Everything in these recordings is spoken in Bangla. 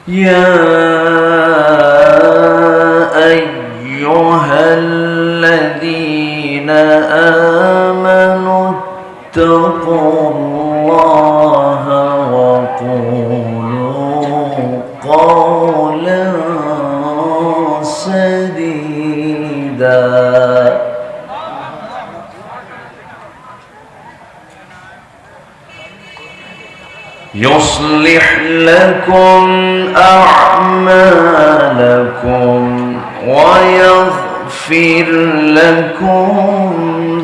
يا أيها الذين آمنوا اتقوا الله وقولوا قولا سديدا يصلح لكم أعمالكم ويغفر لكم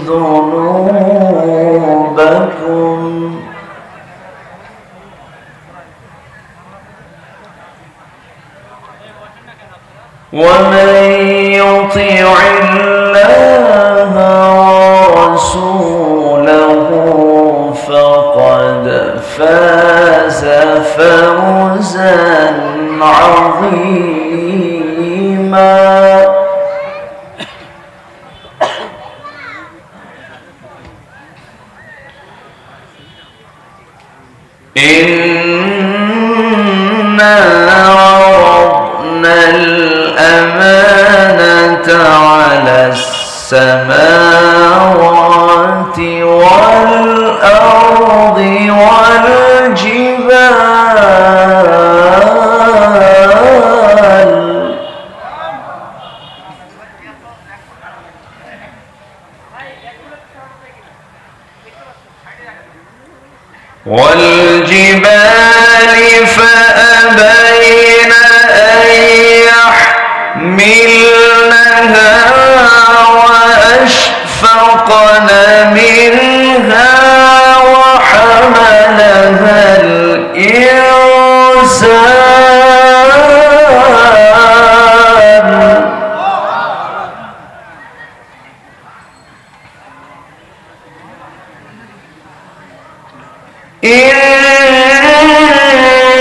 ذنوبكم ومن يطع الله ورسوله فقد فاز فوزا عظيما إنا عرضنا الأمانة على السماوات والأرض والجبال فأبين أن يحملنها وأشفقن منها وحملها الإنسان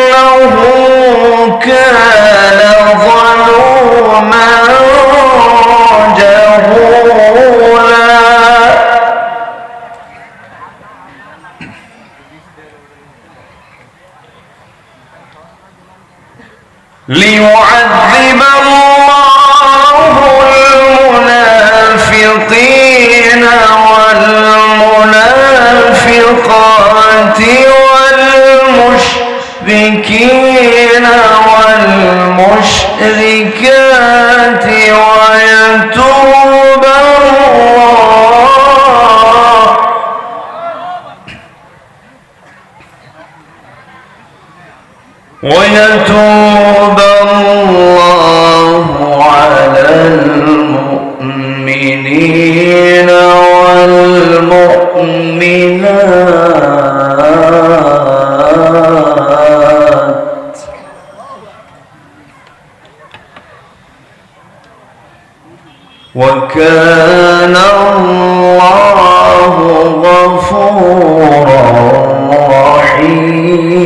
إنه كان ظلوما جهولا ليعذب الله المنافقين والمنافقات والمشركين والمشركات ويتوب الله على المؤمنين والمؤمنات وكان الله غفورا رحيما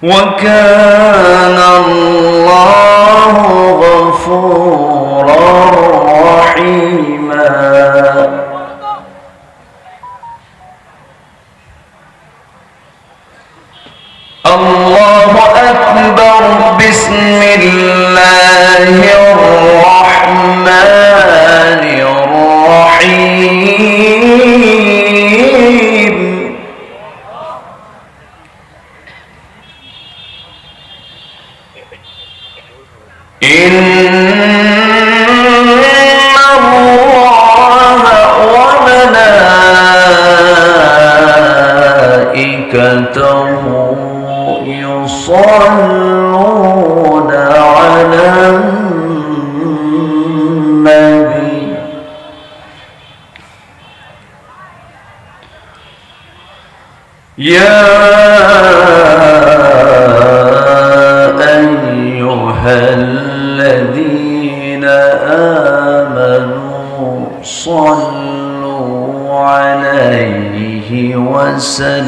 وكان الله غفورا رحيما الله أكبر بسم الله الرحمن الرحيم إن الله وملائكته يصلون على النبي يا أيها الذين آمنوا صلوا عليه وسلموا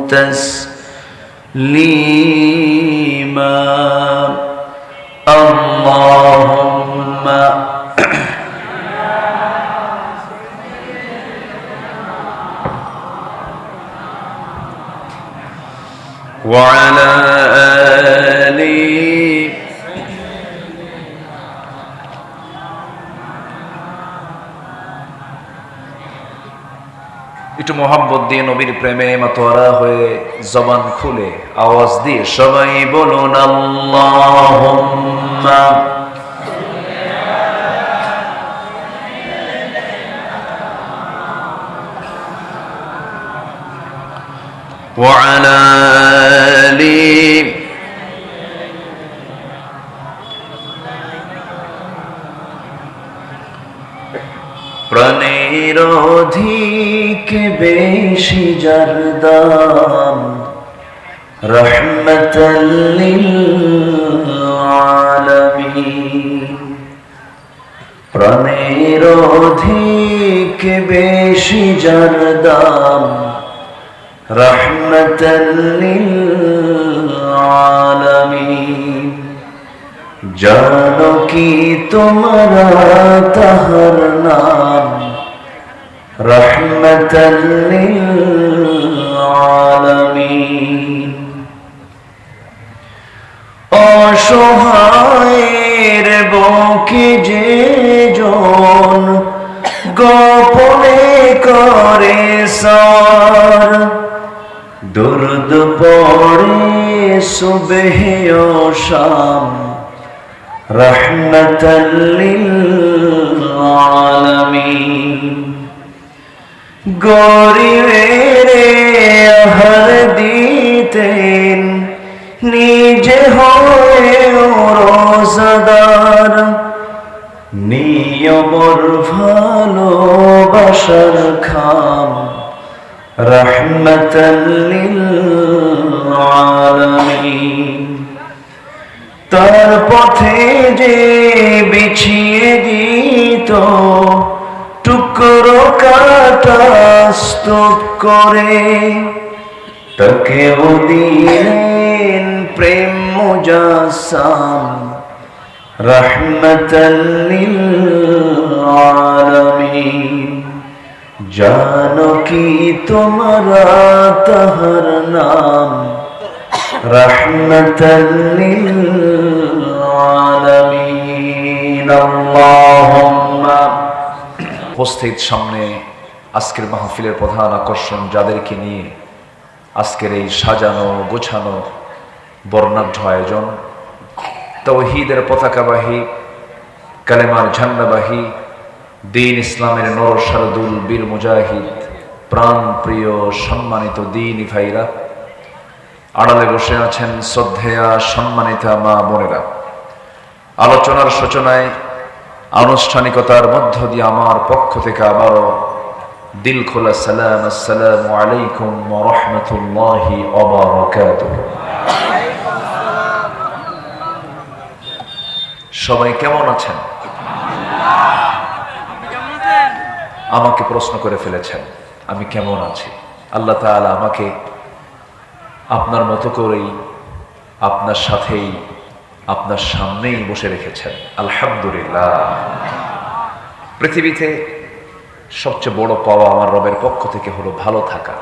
تسليما اللهم وعلى آل একটু মোহাম্মত দিয়ে নবীর প্রেমে মাতোয়ারা হয়ে জবান খুলে আওয়াজ দিয়ে সবাই বলুন আল্লাহুম্মা وعلى آل প্রাণের অধিক বেশি যার দাম রহমতাল লিল আলামিন প্রাণের অধিক বেশি যার দাম রহমতাল লিল আলামিন জানো কি তোমরা তাহার নাম রহমতাল লিল আলামিন অসহায়ের বুকে যে জন গোপনে করে সার দুরুদ পড়ে সুবহে ও শাম রহমতাল লিল আলামিন গরিবের আহার দিতেন নিজে হয়ে রোজাদার নিয়মর ভালোবাসার খাম রহমতাল লিল আলামিন তার পথে যে বিছিয়ে দিত টুকরো কাটা স্তূপ করে তাকেও দিলেন প্রেম মুজাসসাম রহমতাল লিল আলামিন জানো কি তোমরা তাহার নাম রহমতাল লিল আলামিন আল্লাহুম্মা উপস্থিত সামনে আজকের মাহফিলের প্রধান আকর্ষণ যাদেরকে নিয়ে আজকের এই সাজানো গোছানো বর্ণাঢ্য আয়োজন তাওহীদের পতাকাবাহী কালেমার ঝান্ডাবাহী দ্বীন ইসলামের নর শারদুল বীর মুজাহিদ প্রাণ প্রিয় সম্মানিত দ্বীনী ভাইরা আড়ালে বসে আছেন শ্রদ্ধেয়া সম্মানিতা মা বোনেরা আলোচনার সূচনায় আনুষ্ঠানিকতার মধ্য দিয়ে আমার পক্ষ থেকে আবারও দিল খোলা সালাম আসসালামু আলাইকুম ওয়া রাহমাতুল্লাহি ওয়া বারাকাতুহু সবাই কেমন আছেন আমাকে প্রশ্ন করে ফেলেছেন আমি কেমন আছি আল্লাহ তাআলা আমাকে আপনার মতো করেই আপনার সাথেই আপনার সামনেই বসে রেখেছেন আলহামদুলিল্লাহ পৃথিবীতে সবচেয়ে বড় পাওয়া আমার রবের পক্ষ থেকে হলো ভালো থাকা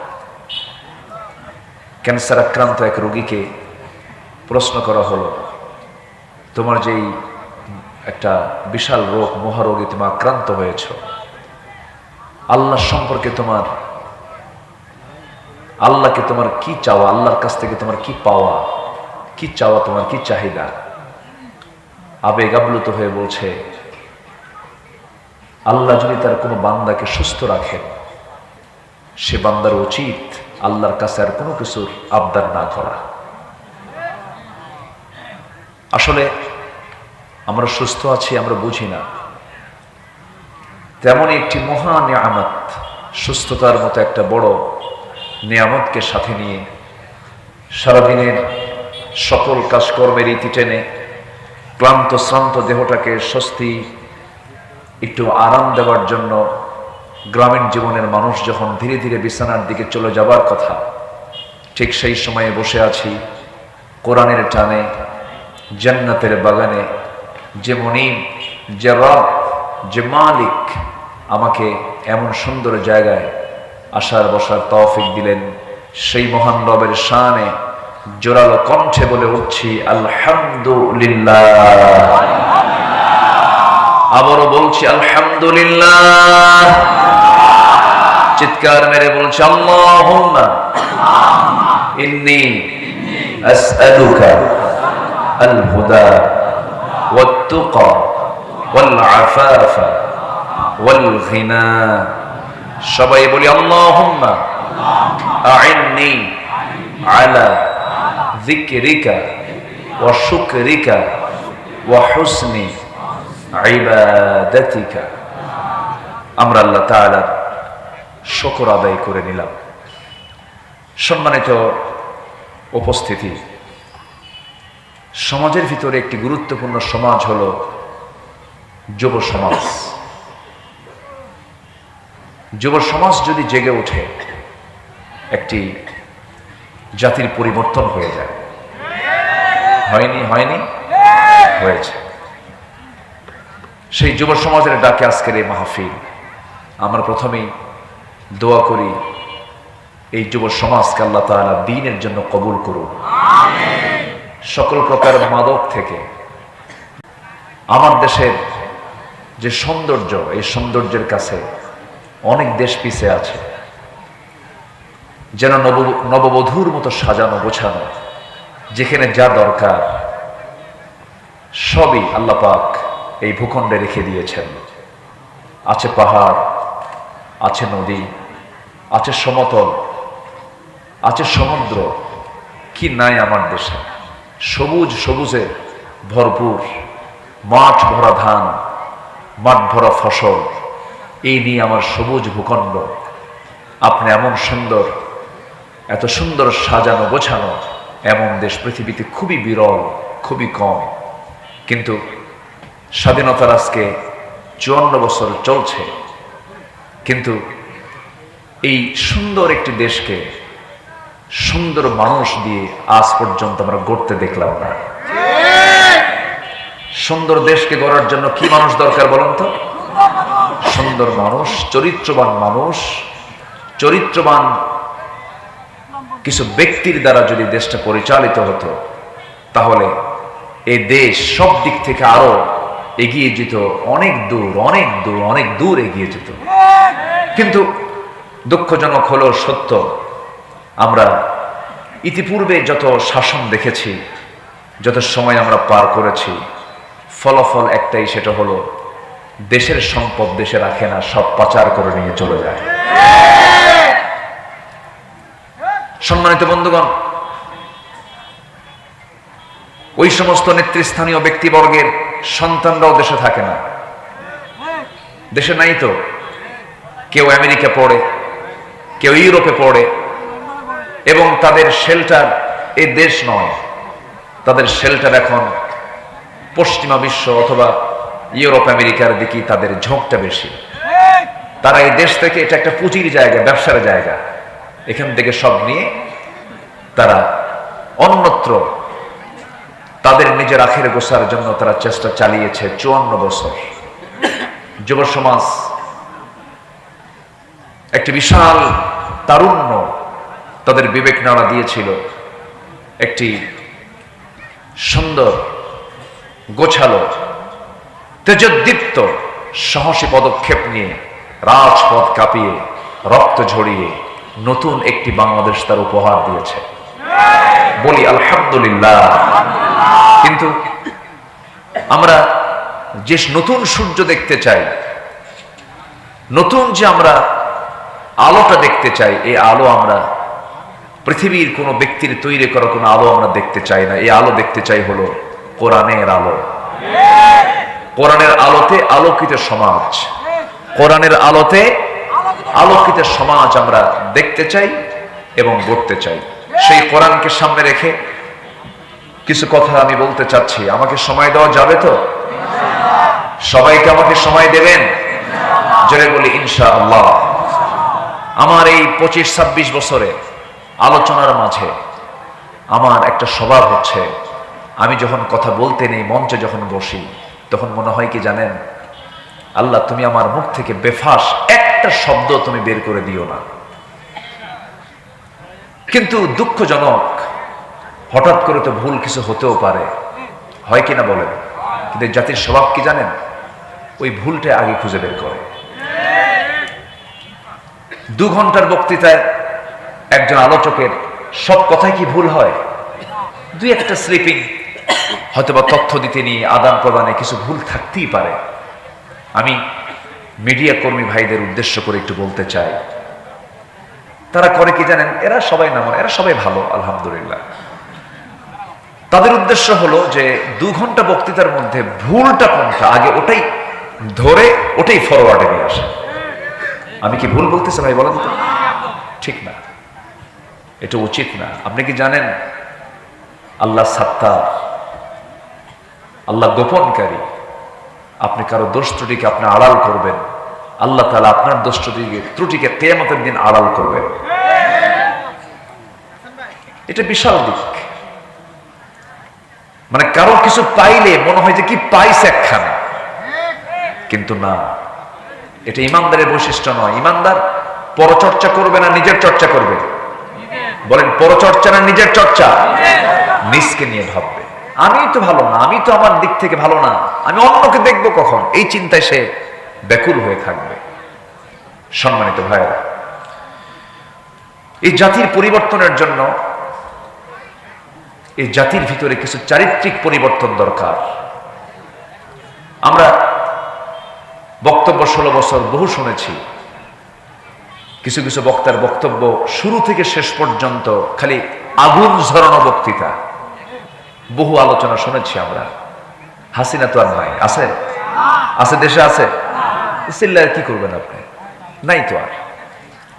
ক্যান্সার আক্রান্ত এক রোগীকে প্রশ্ন করা হলো তোমার যেই একটা বিশাল রোগ মহারোগে তুমি আক্রান্ত হয়েছ আল্লাহ সম্পর্কে তোমার আল্লাহকে তোমার কি চাওয়া আল্লাহর কাছ থেকে তোমার কি পাওয়া কি চাওয়া তোমার কি চাহিদা আবেগ আপ্লুত হয়ে বলছে আল্লাহ যদি তার কোনো বান্দাকে সুস্থ রাখেন সে বান্দার উচিত আল্লাহর কাছে আর কোনো কিছুর আবদার না করা আসলে আমরা সুস্থ আছি আমরা বুঝি না তেমনই একটি মহা নিয়ামত সুস্থতার মতো একটা বড় নিয়ামতকে সাথে নিয়ে সারাদিনের সকল কাজকর্মের ইতি টেনে ক্লান্ত শ্রান্ত দেহটাকে স্বস্তি একটু আরাম দেওয়ার জন্য গ্রামীণ জীবনের মানুষ যখন ধীরে ধীরে বিছানার দিকে চলে যাবার কথা ঠিক সেই সময়ে বসে আছি কোরআনের টানে জান্নাতের বাগানে যে মুনিব যে রব যে মালিক আমাকে এমন সুন্দর জায়গায় আসার বসার তৌফিক দিলেন সেই মহান রবের শানে জোরালো কণ্ঠে বলে উঠছি আলহামদুলিল্লাহ। আবারও বলছি আলহামদুলিল্লাহ। চিৎকার মেরে বলছি আল্লাহুম্মা ইন্নী আসআলুকা আল হুদা ওয়াত তুকা ওয়াল আফাফা ওয়াল গিনা। সবাই বলি আল্লাহুম্মা আইন্নি আলা যিকরিকা ওয়া শুকরিকা ওয়া হুসনি ইবাদাতিকা। আমরা আল্লাহ তাআলার শুকর আদায় করে নিলাম। সম্মানিত উপস্থিতি, সমাজের ভিতরে একটি গুরুত্বপূর্ণ সমাজ হলো যুব সমাজ। যুব সমাজ যদি জেগে ওঠে, একটি জাতির পরিবর্তন হয়ে যায়। হয়নি? হয়েছে। সেই যুব সমাজের ডাকে আজকের এই মাহফিল। আমরা প্রথমেই দোয়া করি এই যুব সমাজকে আল্লাহ তাআলা দ্বীনের জন্য কবুল করুন। সকল প্রকার মাদক থেকে আমার দেশের যে সৌন্দর্য, এই সৌন্দর্যের কাছে অনেক দেশ পিছিয়ে আছে। যেন নববধূর মতো সাজানো গোছানো, যেখানে যা দরকার সবই আল্লাহ পাক এই ভূখণ্ডে রেখে দিয়েছেন। আছে পাহাড়, আছে নদী, আছে সমতল, আছে সমুদ্র, কি নাই আমার দেশে? সবুজ সবুজে ভরপুর, মাঠ ভরা ধান, মাঠ ভরা ফসল, এই নিয়ে আমার সবুজ ভূখণ্ড। আপনি এমন সুন্দর, এত সুন্দর সাজানো গোছানো এমন দেশ পৃথিবীতে খুবই বিরল, খুবই কম। কিন্তু স্বাধীনতার আজকে 54 বছর চলছে, কিন্তু এই সুন্দর একটি দেশকে সুন্দর মানুষ দিয়ে আজ পর্যন্ত আমরা গড়তে দেখলাম না। সুন্দর দেশকে গড়ার জন্য কি মানুষ দরকার বলেন তো? সুন্দর মানুষ, চরিত্রবান মানুষ। চরিত্রবান কিছু ব্যক্তির দ্বারা যদি দেশটা পরিচালিত হতো, তাহলে এই দেশ সব দিক থেকে আরো এগিয়ে যেত, অনেক দূর অনেক দূর অনেক দূর এগিয়ে যেত। কিন্তু দুঃখজনক হলো সত্য, আমরা ইতিপূর্বে যত শাসন দেখেছি, যত সময় আমরা পার করেছি, ফলাফল একটাই, সেটা হলো দেশের সম্পদ দেশে রাখে না, সব পাচার করে নিয়ে চলে যায়। সম্মানিত বন্ধুগণ, ওই সমস্ত নেতৃস্থানীয় ব্যক্তিবর্গের সন্তানরাও দেশে থাকে না। দেশে নাই তো। কেউ আমেরিকা পড়ে, কেউ ইউরোপে পড়ে, এবং তাদের শেল্টার এই দেশ নয়, তাদের শেল্টার এখন পশ্চিমা বিশ্ব অথবা ইউরোপ আমেরিকার দিকে তাদের ঝোঁকটা বেশি। তারা এই দেশ থেকে, এটা একটা পুঁজির জায়গা, ব্যবসার জায়গা, এখান থেকে সব নিয়ে তারা অন্যত্র তাদের নিজের আখের গোছার জন্য তারা চেষ্টা চালিয়েছে 54 বছর। যুব সমাজ একটি বিশাল তারুণ্য তাদের বিবেক নাড়া দিয়েছিল। একটি সুন্দর গোছালো তেজোদ্দীপ্ত সাহসী পদক্ষেপ নিয়ে রাজপথ কাঁপিয়ে রক্ত ঝরিয়ে নতুন একটি বাংলাদেশ তার উপহার দিয়েছে। বলি আলহামদুলিল্লাহ। কিন্তু আমরা যে নতুন সূর্য দেখতে চাই, নতুন যে আমরা আলোটা দেখতে চাই, এই আলো আমরা পৃথিবীর কোনো ব্যক্তির তৈরি করা কোনো আলো আমরা দেখতে চাই না। এই আলো দেখতে চাই হলো কোরআনের আলো। কোরআনের আলোতে আলোকিত সমাজ, কোরআনের আলোতে আলোকিত সমাজ আমরা দেখতে চাই এবং গড়তে চাই। সেই কোরআনকে সামনে রেখে কিছু কথা আমি বলতে চাচ্ছি। আমাকে সময় দেওয়া যাবে তো? সবাইকে আমাকে সময় দেবেন? জোরে বলি ইনশাআল্লাহ। আমার এই 25-26 বছরে আলোচনার মাঝে আমার একটা স্বভাব হচ্ছে, আমি যখন কথা বলতে নেই, মঞ্চে যখন বসি, তখন মনে হয় কি জানেন, আল্লাহ তুমি আমার মুখ থেকে বেফাস একটা শব্দ তুমি বের করে দিও না। কিন্তু দুঃখজনক, হঠাৎ করে তো ভুল কিছু হতেও পারে, হয় কিনা বলেন? কিন্তু জাতির স্বভাব কি জানেন? ওই ভুলটা আগে খুঁজে বের করে। 2 ঘন্টার বক্তৃতায় একজন আলোচকের সব কথাই কি ভুল হয়? 2-1টা স্লিপিং হয়তোবা তথ্য দিতে নিয়ে আদান প্রদানে কিছু ভুল থাকতেই পারে। আমি মিডিয়া কর্মী ভাইদের উদ্দেশ্য করে একটু বলতে চাই, তারা করে কি জানেন? এরা সবাই এরা সবাই ভালো, আলহামদুলিল্লাহ। তাদের উদ্দেশ্য হলো যে 2 ঘন্টা বক্তৃতার মধ্যে ভুলটা কোনটা আগে ওটাই ধরে ওটাই ফরওয়ার্ডে নিয়ে আসে। আমি কি ভুল বলতেছি ভাই বলেন তো? ঠিক না, এটা উচিত না। আপনি কি জানেন আল্লাহ সাত্তার, আল্লাহ গোপনকারী। আপনি কারো দোষ ত্রুটিকে আপনি আড়াল করবেন, আল্লাহ তাআলা আপনার দোষ ত্রুটিকে কিয়ামতের দিন আড়াল করবেন। এটা বিশাল দিক। মানে কারো কিছু পাইলে মনে হয় যে কি পাইছে একখানে, কিন্তু না, এটা ইমানদারের বৈশিষ্ট্য নয়। ইমানদার পরচর্চা করবে না নিজের চর্চা করবে? বলেন, পরচর্চা না নিজের চর্চা? নিজকে নিয়ে ভাববে, আমি তো ভালো না, আমি তো আমার দিক থেকে ভালো না, আমি অন্যকে দেখবো কখন, এই চিন্তায় সে ব্যাকুল হয়ে থাকবে। সম্মানিত ভাইরা, এই জাতির পরিবর্তনের জন্য এই জাতির ভিতরে কিছু চারিত্রিক পরিবর্তন দরকার। আমরা বক্তব্য 16 বছর বহু শুনেছি। কিছু কিছু বক্তার বক্তব্য শুরু থেকে শেষ পর্যন্ত খালি আগুন ঝরানো বক্তৃতা, বহু আলোচনা শুনেছি আমরা। হাসিনা তো আর নাই, আছে? আছে, দেশে আছে। চিল্লায় কি করবেন আপনি? নাই তো আর।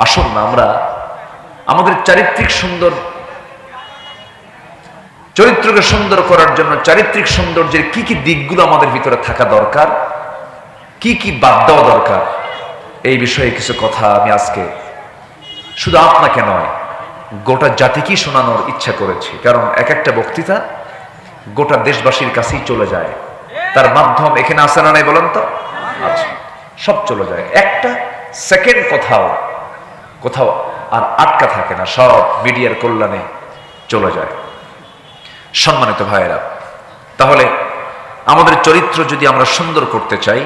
আসুন না আমরা আমাদের চরিত্রকে সুন্দর করার জন্য চারিত্রিক সৌন্দর্যের কি কি দিকগুলো আমাদের ভিতরে থাকা দরকার, কি কি বাদ দেওয়া দরকার, এই বিষয়ে কিছু কথা আমি আজকে শুধু আপনাকে নয় গোটা জাতিকেই শোনানোর ইচ্ছা করেছি। কারণ এক একটা বক্তৃতা গোটা দেশবাসীর কাছেই চলে যায়। তার মাধ্যম এখানে আসে না নাই বলেন তো? আচ্ছা, সব চলে যায়। একটা সেকেন্ড কোথাও আর আটকা থাকে না, সব মিডিয়ার কল্যাণে চলে যায়। সম্মানিত ভাইয়েরা, তাহলে আমাদের চরিত্র যদি আমরা সুন্দর করতে চাই,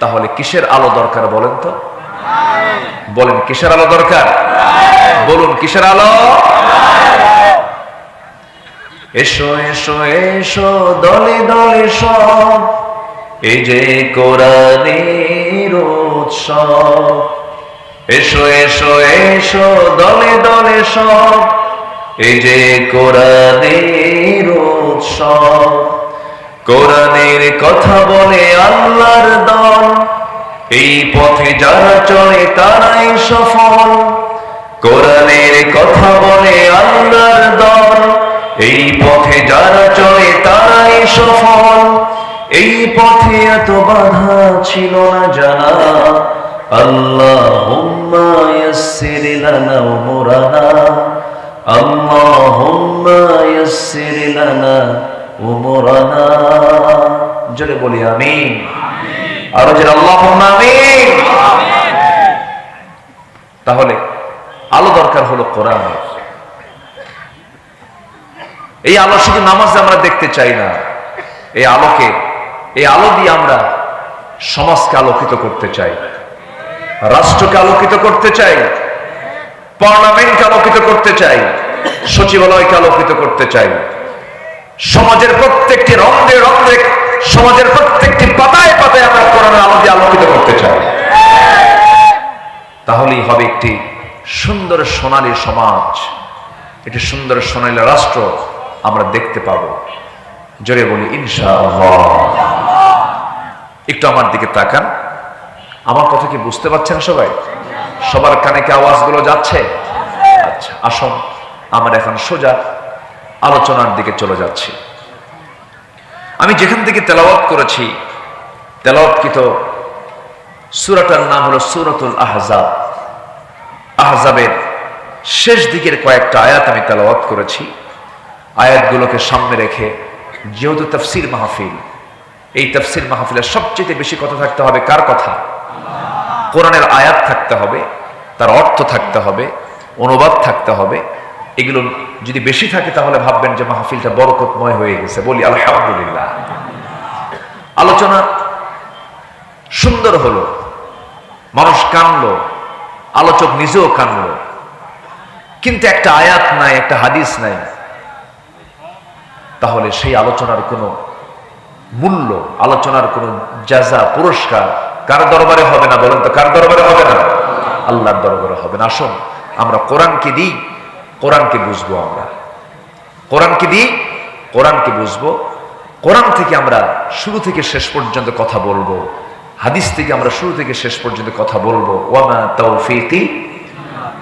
তাহলে কিসের আলো দরকার বলেন তো? বলেন, কিসের আলো দরকার? বলুন, কিসের আলো? এসো এসো এসো দলে দলে সব, এই যে কোরআনের উৎসব। এসো এসো এসো দলে দলে সব, এই যে কোরআনের উৎসব। কোরআনের কথা বলে আল্লাহর দল, এই পথে যারা চলে তারাই সফল। কোরআনের কথা বলে আল্লাহর দল, এই পথে যারা চলে তারাই সফল। এই পথে এত বাধা ছিল না জানা, আল্লাহুম্মা ইয়াসসির লানা উমুরানা, আল্লাহুম্মা ইয়াসসির লানা উমুরানা। জোরে বলি আমিন। আরো জোরে আল্লাহুম্মা আমিন। তাহলে আলো দরকার হলো কোরআনের। এই আলো শুধু নামাজে আমরা দেখতে চাই না, এই আলো দিয়ে আমরা সমাজকে আলোকিত করতে চাই, রাষ্ট্রকে আলোকিত করতে চাই, পার্লামেন্টকে আলোকিত করতে চাই, সচিবালয়কে আলোকিত করতে চাই, সমাজের প্রত্যেকটি রন্ধ্রে রন্ধ্রে, সমাজের প্রত্যেকটি পাতায় পাতায় আমরা কোরআনের আলো দিয়ে আলোকিত করতে চাই। তাহলেই হবে একটি সুন্দর সোনালী সমাজ, একটি সুন্দর সোনালী রাষ্ট্র আমরা দেখতে পাবো। জোরে বলি ইনশাআল্লাহ। একটু আমার দিকে তাকান, আমার কথা কি বুঝতে পারছেন সবাই? সবার কানে কি আওয়াজগুলো যাচ্ছে? আচ্ছা, আসুন আমরা এখন সোজা আলোচনার দিকে চলে যাচ্ছি। আমি যেখান থেকে তেলাওয়াত করেছি, তেলাওয়াতকৃত সূরাটার নাম হলো সূরাতুল আহজাব। আহজাবের শেষ দিকের কয়েকটা আয়াত আমি তেলাওয়াত করেছি। আয়াতগুলোকে সামনে রেখে, যেহেতু তাফসীর মাহফিল, এই তাফসীর মাহফিলের সবচেয়ে বেশি কথা থাকতে হবে কার কথা? কোরআনের আয়াত থাকতে হবে, তার অর্থ থাকতে হবে, অনুবাদ থাকতে হবে, এগুলো যদি বেশি থাকে তাহলে ভাববেন যে মাহফিলটা বরকতময় হয়ে গেছে। বলি আলহামদুলিল্লাহ। আলোচনা সুন্দর হলো, মানুষ কানলো, আলোচক নিজেও কানলো, কিন্তু একটা আয়াত নাই, একটা হাদিস নাই, তাহলে সেই আলোচনার কোনো মূল্য, আলোচনার কোনো জাযা, পুরস্কার কার দরবারে হবে না? বলেন তো, কার দরবারে হবে না? আল্লাহর দরবারে হবে না। আসুন আমরা কোরআনকে দিই, কোরআনকে বুঝবো। আমরা কোরআনকে দিই, কোরআনকে বুঝবো। কোরআন থেকে আমরা শুরু থেকে শেষ পর্যন্ত কথা বলবো, হাদিস থেকে আমরা শুরু থেকে শেষ পর্যন্ত কথা বলবো। ওয়ামা তাওফীকি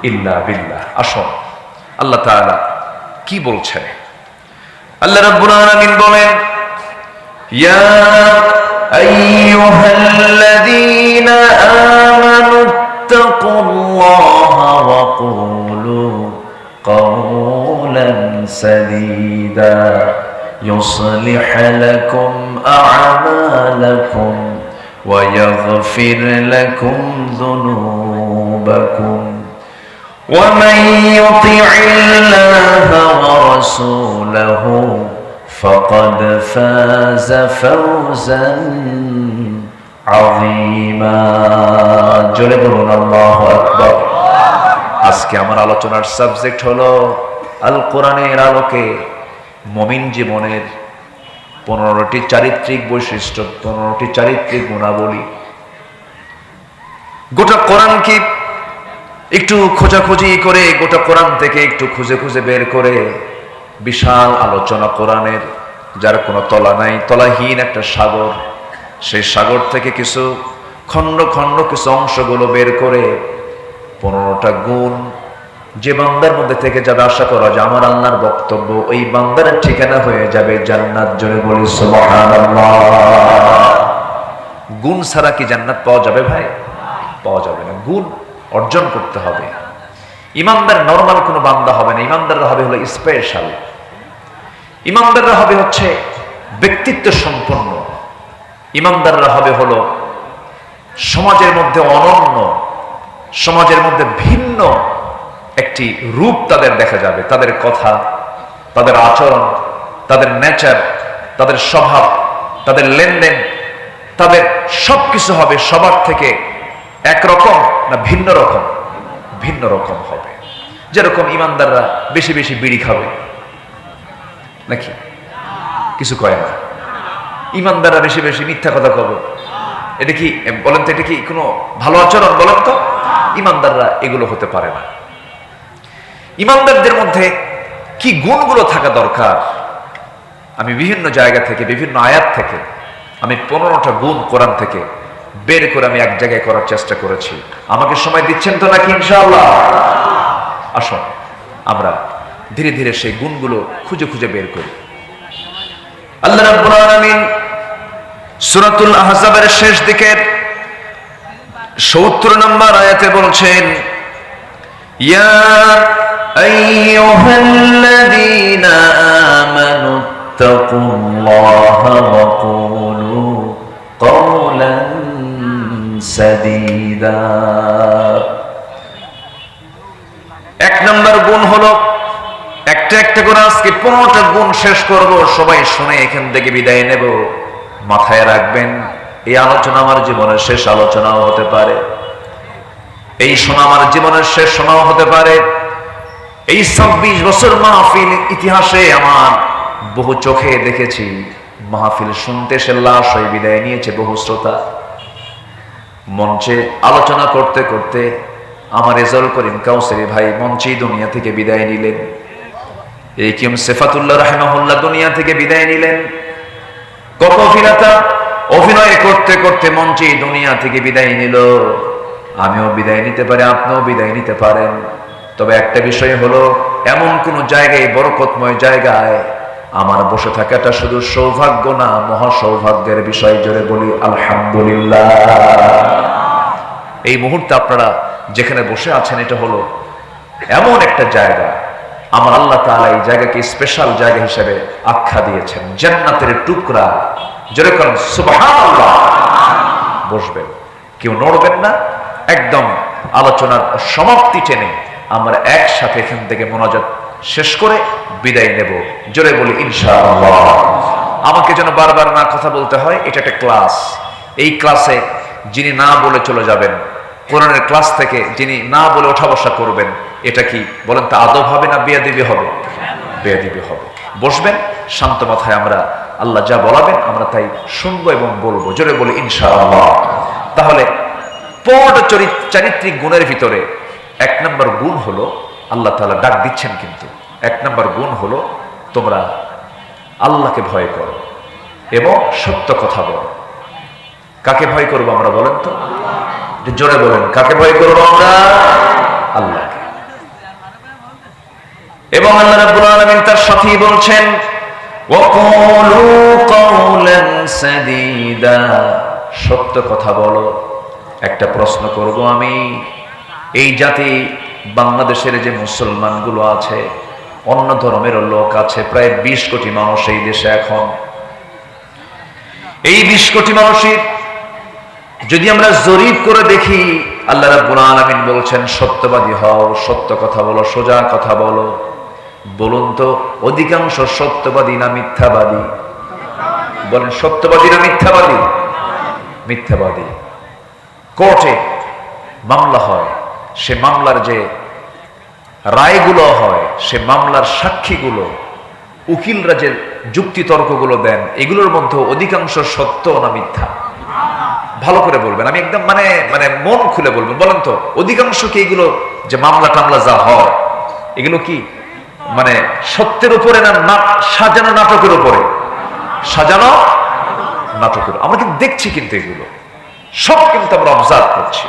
ইল্লা বিল্লাহ। আসুন আল্লাহ তাআলা কি বলছেন। আল্লাহ রাব্বুল আলামিন বলেন, ইয়া আইয়ুহাল্লাযীনা আমানু ইত্তাকুল্লাহা ওয়া কুলু قولا سديدا يصلح لكم أعمالكم ويغفر لكم ذنوبكم ومن يطع الله ورسوله فقد فاز فوزا عظيما جلبون الله أكبر। আজকে আমার আলোচনার সাবজেক্ট হলো আল কোরআনের আলোকে মুমিন জীবনের 15টি চারিত্রিক বৈশিষ্ট্য, 15টি চারিত্রিক গুণাবলী। গোটা কোরআনকে একটু খোঁজাখুঁজি করে, গোটা কোরআন থেকে একটু খুঁজে খুঁজে বের করে বিশাল আলোচনা কোরআনের, যার কোনো তলা নাই, তলাহীন একটা সাগর। সেই সাগর থেকে কিছু খণ্ড খণ্ড কিছু অংশগুলো বের করে 15টা গুণ যে বান্দার মধ্যে থেকে যাবে, আশা করা যে আমার আল্লাহর বক্তব্য ওই বান্দার ঠিকানা হয়ে যাবে জান্নাত। জোরে বলি সুবহানাল্লাহ। গুণ ছাড়া কি জান্নাত পাওয়া যাবে ভাই? পাওয়া যাবে না। গুণ অর্জন করতে হবে। ইমানদার নরমাল কোনো বান্দা হবে না, ইমানদাররা হবে হলো স্পেশাল। ইমানদাররা হবে হচ্ছে ব্যক্তিত্ব সম্পন্ন। ইমানদাররা হবে হলো সমাজের মধ্যে অনন্য, সমাজের মধ্যে ভিন্ন একটি রূপ তাদের দেখা যাবে। তাদের কথা, তাদের আচরণ, তাদের নেচার, তাদের স্বভাব, তাদের লেনদেন, তাদের সবকিছু হবে সবার থেকে একরকম না ভিন্ন রকম? ভিন্ন রকম হবে। যেরকম ইমানদাররা বেশি বেশি বিড়ি খাবে নাকি? কিছু কয় না। ইমানদাররা বেশি বেশি মিথ্যা কথা কবে। এটা কি বলেন তো, এটা কি কোনো ভালো আচরণ? বলেন তো। ইমানদাররা এগুলো হতে পারে না। ইমানদারদের মধ্যে কি গুণগুলো থাকা দরকার? আমি বিভিন্ন জায়গা থেকে, বিভিন্ন আয়াত থেকে আমি 15টা গুণ কোরআন থেকে বের করে আমি এক জায়গায় করার চেষ্টা করেছি। আমাকে সময় দিচ্ছেন তো নাকি? ইনশাআল্লাহ। আসুন আমরা ধীরে ধীরে সেই গুণগুলো খুঁজে খুঁজে বের করি। আল্লাহ রাব্বুল আলামিন সূরাতুল আহজাবের শেষ দিকের 70 নম্বর আয়াতে বলছেন, ইয়া আইয়ুহাল্লাযীনা আমানু ইত্তাকুল্লাহা ওয়া কুলু কওলান সাদীদা। এক নম্বর গুণ হলো, একটা একটা করে আজকে 15টা গুণ শেষ করব, সবাই শুনে এখান থেকে বিদায় নেব। মাথায় রাখবেন, এই আলোচনা আমার জীবনের শেষ আলোচনাও হতে পারে, এই শোনা আমার জীবনের শেষ শোনাও হতে পারে। এই 26 বছর মাহফিল ইতিহাসে আমার বহু চোখে দেখেছি মাহফিল শুনতে সে লাশ হয়ে বিদায় নিয়েছে বহু শ্রোতা। মঞ্চে আলোচনা করতে করতে আমার রেজাউল করিম কাউসারী ভাই মঞ্চেই দুনিয়া থেকে বিদায় নিলেন। এই কিম সেফাতুল্লাহ রাহিমাহুল্লাহ দুনিয়া থেকে বিদায় নিলেন। কত অভিনেতা অভিনয় করতে করতে মঞ্চেই দুনিয়া থেকে বিদায় নিল। আমিও বিদায় নিতে পারি, আপনিও বিদায় নিতে পারেন। তবে একটা বিষয় হলো, এমন কোন জায়গায়, বরকতময় জায়গায় আমার বসে থাকাটা শুধু সৌভাগ্য না, মহা সৌভাগ্যের বিষয়। জোরে বলি আলহামদুলিল্লাহ। এই মুহূর্তে আপনারা যেখানে বসে আছেন, এটা হলো এমন একটা জায়গা, আমার আল্লাহ তাআলা এই জায়গাকে স্পেশাল জায়গা হিসেবে আখ্যা দিয়েছেন, জান্নাতের টুকরা। জোরে করেন সুবহানাল্লাহ। বসবেন, কেউ নড়বেন না। একদম আলোচনার সমাপ্তি টেনে আমরা একসাথে এখান থেকে মোনাজাত শেষ করে বিদায় নেব। জোরে বলি ইনশাআল্লাহ। আমাকে যেন বারবার না কথা বলতে হয়, এটা একটা ক্লাস। এই ক্লাসে যিনি না বলে চলে যাবেন, কোরআনের ক্লাস থেকে যিনি না বলে ওঠা বসা করবেন, এটা কি বলেন তো আদব হবে না বেয়াদবি হবে? বেয়াদবি হবে। বসবেন শান্ত মাথায়, আমরা আল্লাহ যা বলাবেন আমরা তাই শুনবো এবং বলবো। জোরে বলি ইনশাআল্লাহ। তাহলে পদ চারিত্রিক গুণের ভিতরে 1 নম্বর গুণ হলো, আল্লাহ তাআলা ডাক দিচ্ছেন কিন্তু 1 নম্বর গুণ হলো তোমরা আল্লাহকে ভয় করো এবং সত্য কথা বলো। কাকে ভয় করবো আমরা বলেন তো? জোরে বলেন, কাকে ভয় করবো আমরা? আল্লাহকে। এবং আল্লাহ রাব্বুল আলামিন তার সাথেই বলছেন ওয়াকুলু কাওলান সাদীদা, সত্য কথা বলো। একটা প্রশ্ন করব আমি, এই জাতি বাংলাদেশের যে মুসলমানগুলো আছে, অন্য ধর্মের লোক আছে, প্রায় 20 কোটি মানুষ এই দেশে এখন। এই 20 কোটি মানুষের যদি আমরা জরিপ করে দেখি, আল্লাহ রাব্বুল আলামিন বলছেন সত্যবাদী হও, সত্য কথা বলো, সোজা কথা বলো। বলুন তো অধিকাংশ সত্যবাদী না মিথ্যাবাদী? বলেন সত্যবাদী না মিথ্যাবাদী? মিথ্যাবাদী। কোর্টে মামলা হয়, সে মামলার যে রায়গুলো হয়, সে মামলার সাক্ষীগুলো, উকিলরা যে যুক্তি তর্কগুলো দেন, এগুলোর মধ্যে অধিকাংশ সত্য না মিথ্যা? ভালো করে বলবেন, আমি একদম মানে মানে মন খুলে বলবেন। বলেন তো অধিকাংশ কি এগুলো যে মামলা টামলা যা হয় এগুলো কি মানে সত্যের উপরে না সাজানো নাটকের উপরে? সাজানো নাটকের। আমরা কিন্তু দেখছি, কিন্তু এগুলো সব কিন্তু আমরা অবজার্ভ করছি।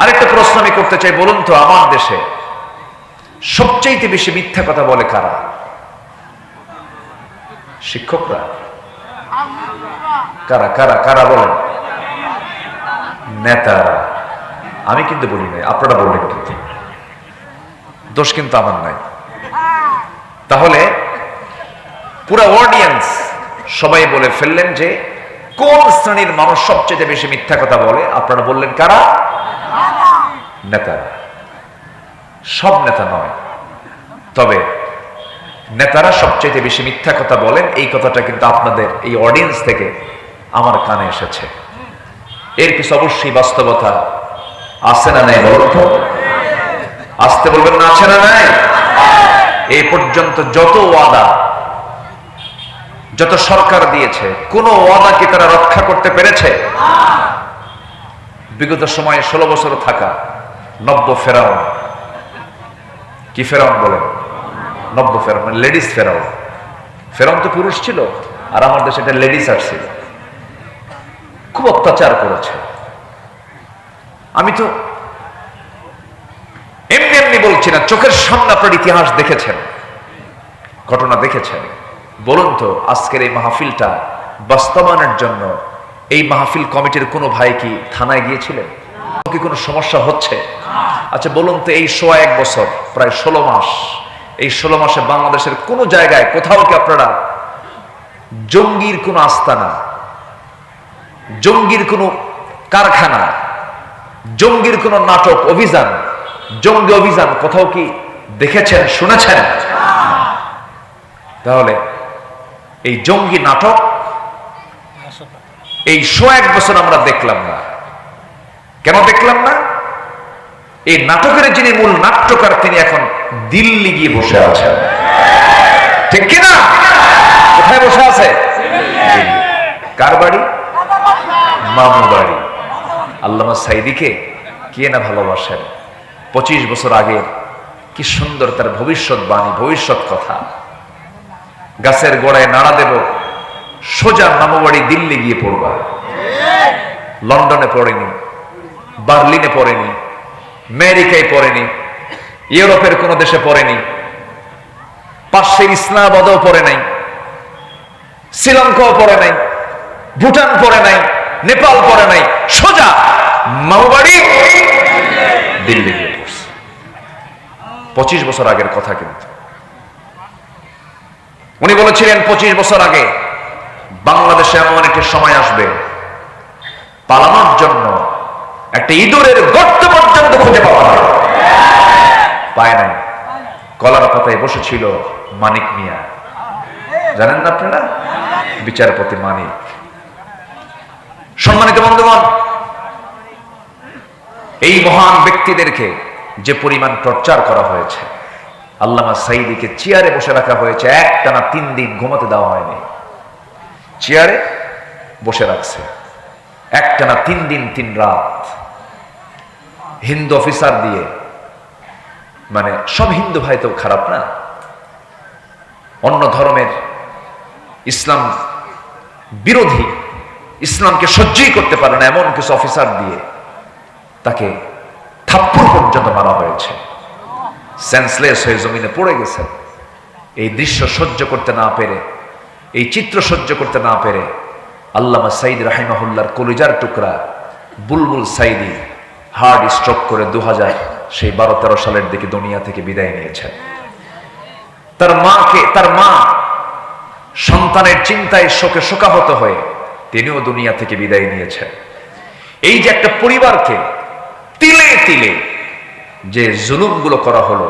আরেকটা প্রশ্ন আমি করতে চাই, বলুন তো আমার দেশে সবচেয়ে বেশি মিথ্যা কথা বলে কারা? শিক্ষকরা? কারা কারা কারা বলেন? নেতারা। আমি কিন্তু বলি নাই, আপনারা বললেন কিন্তু, দোষ কিন্তু আমার নাই। তাহলে পুরো অডিয়েন্স সবাই বলে ফেললেন যে কোন শ্রেণীর মানুষ সবচেয়ে বেশি মিথ্যা কথা বলে? আপনারা বললেন কারা? নেতারা। সব নেতা নয়, তবে নেতারা সবচেয়ে বেশি মিথ্যা কথা বলেন। এই কথাটা কিন্তু আপনাদের এই অডিয়েন্স থেকে আমার কানে এসেছে। এর কিছু অবশ্যই বাস্তবতা আছে না নাই বলুন তো? আসতে বলবেন না, আছে না নাই? এই পর্যন্ত যত ওয়াদা, যত সরকার দিয়েছে, কোন ওয়াদা কি তারা রক্ষা করতে পেরেছে? বিগত সময়ে 16 বছর থাকা নব্য ফেরাউন, কি ফেরাউন বলেন? নব্য ফেরাউন মানে লেডিস ফেরাউন। ফেরাউন তো পুরুষ ছিল, আর আমার দেশে একটা লেডিস আসছিল, খুব অত্যাচার করেছে। আমি তো এমনি এমনি বলছি না, চোখের সামনে আপনার ইতিহাস দেখেছেন, ঘটনা দেখেছেন। বলুন তো আজকের এই মাহফিলটা বাস্তবায়নের জন্য এই মাহফিল কমিটির কোনো ভাই কি থানায় গিয়েছিলেন? কি কোনো সমস্যা হচ্ছে? আচ্ছা বলুন তো এই 1 বছর, প্রায় 16 মাস, এই 16 মাসে বাংলাদেশের কোন জায়গায় কোথাও কি আপনারা জঙ্গির কোন আস্তানা, জঙ্গির কোন কারখানা, জঙ্গির কোন নাটক, অভিযান, জঙ্গি অভিযান কোথাও কি দেখেছেন, শুনেছেন? তাহলে এই জঙ্গি নাটক এই 1 বছর আমরা দেখলাম না। কেন দেখলাম না? এই নাটকের যিনি মূল নাট্যকার, তিনি এখন দিল্লি গিয়ে বসে আছেন, ঠিক কিনা? কোথায় বসে আছে? কার বাড়ি? মামু বাড়ি। আল্লামা সাইদিকে কে না ভালোবাসেন? 25 বছর আগে কি সুন্দর তার ভবিষ্যৎবাণী, ভবিষ্যৎ কথা। গাছের গোড়ায় নাড়া দেব, সোজা মামু বাড়ি দিল্লি গিয়ে পড়বা। লন্ডনে পড়েনি, বার্লিনে পড়েনি, আমেরিকায় পড়েনি, ইউরোপের কোন দেশে পড়েনি, পাশের ইসলামাবাদও পড়ে নাই, শ্রীলঙ্কাও পড়ে নাই, ভুটান পড়ে নাই, নেপাল পড়ে নাই, সোজা মামুবাড়ি দিল্লি গিয়ে পড়ছে। 25 বছর আগের কথা কিন্তু। উনি বলেছিলেন 25 বছর আগে বাংলাদেশে এমন একটা সময় আসবে, পালানোর জন্য একটা ইঁদুরের গর্ত পর্যন্ত খুঁজে পাওয়া যায়। পায় নাই। কলার পাতায় বসেছিল মানিক মিয়া, জানেন না আপনারা? বিচারপতি মানিক। সম্মানিত বন্ধুগণ, এই মহান ব্যক্তিদেরকে যে পরিমাণ টর্চার করা হয়েছে, আল্লামা সাঈদীকে চেয়ারে বসে রাখা হয়েছে, একটানা 3 দিন ঘুমাতে দেওয়া হয়নি, চেয়ারে বসে রাখছে একটানা 3 দিন 3 রাত। হিন্দু অফিসার দিয়ে, মানে সব হিন্দু ভাই তো খারাপ না, অন্য ধর্মের ইসলাম বিরোধী, ইসলামকে সহ্যই করতে পারে না এমন কিছু অফিসার দিয়ে তাকে থাপ্পড় পর্যন্ত মারা হয়েছে। সেন্সলেস হয়ে জমিনে পড়ে গেছে। এই দৃশ্য সহ্য করতে না পেরে, এই চিত্র সহ্য করতে না পেরে আল্লামা সাঈদী রাহিমাহুল্লাহর কলিজার টুকরা বুলবুল সাঈদী হার্ট স্ট্রোক করে 2012-13 সালের দিকে দুনিয়া থেকে বিদায় নিয়েছেন। তার মা সন্তানের চিন্তায় শোকে শোকাহত হয়ে তিনিও দুনিয়া থেকে বিদায় নিয়েছেন। এই যে একটা পরিবারকে তিলে তিলে যে জুলুমগুলো করা হলো,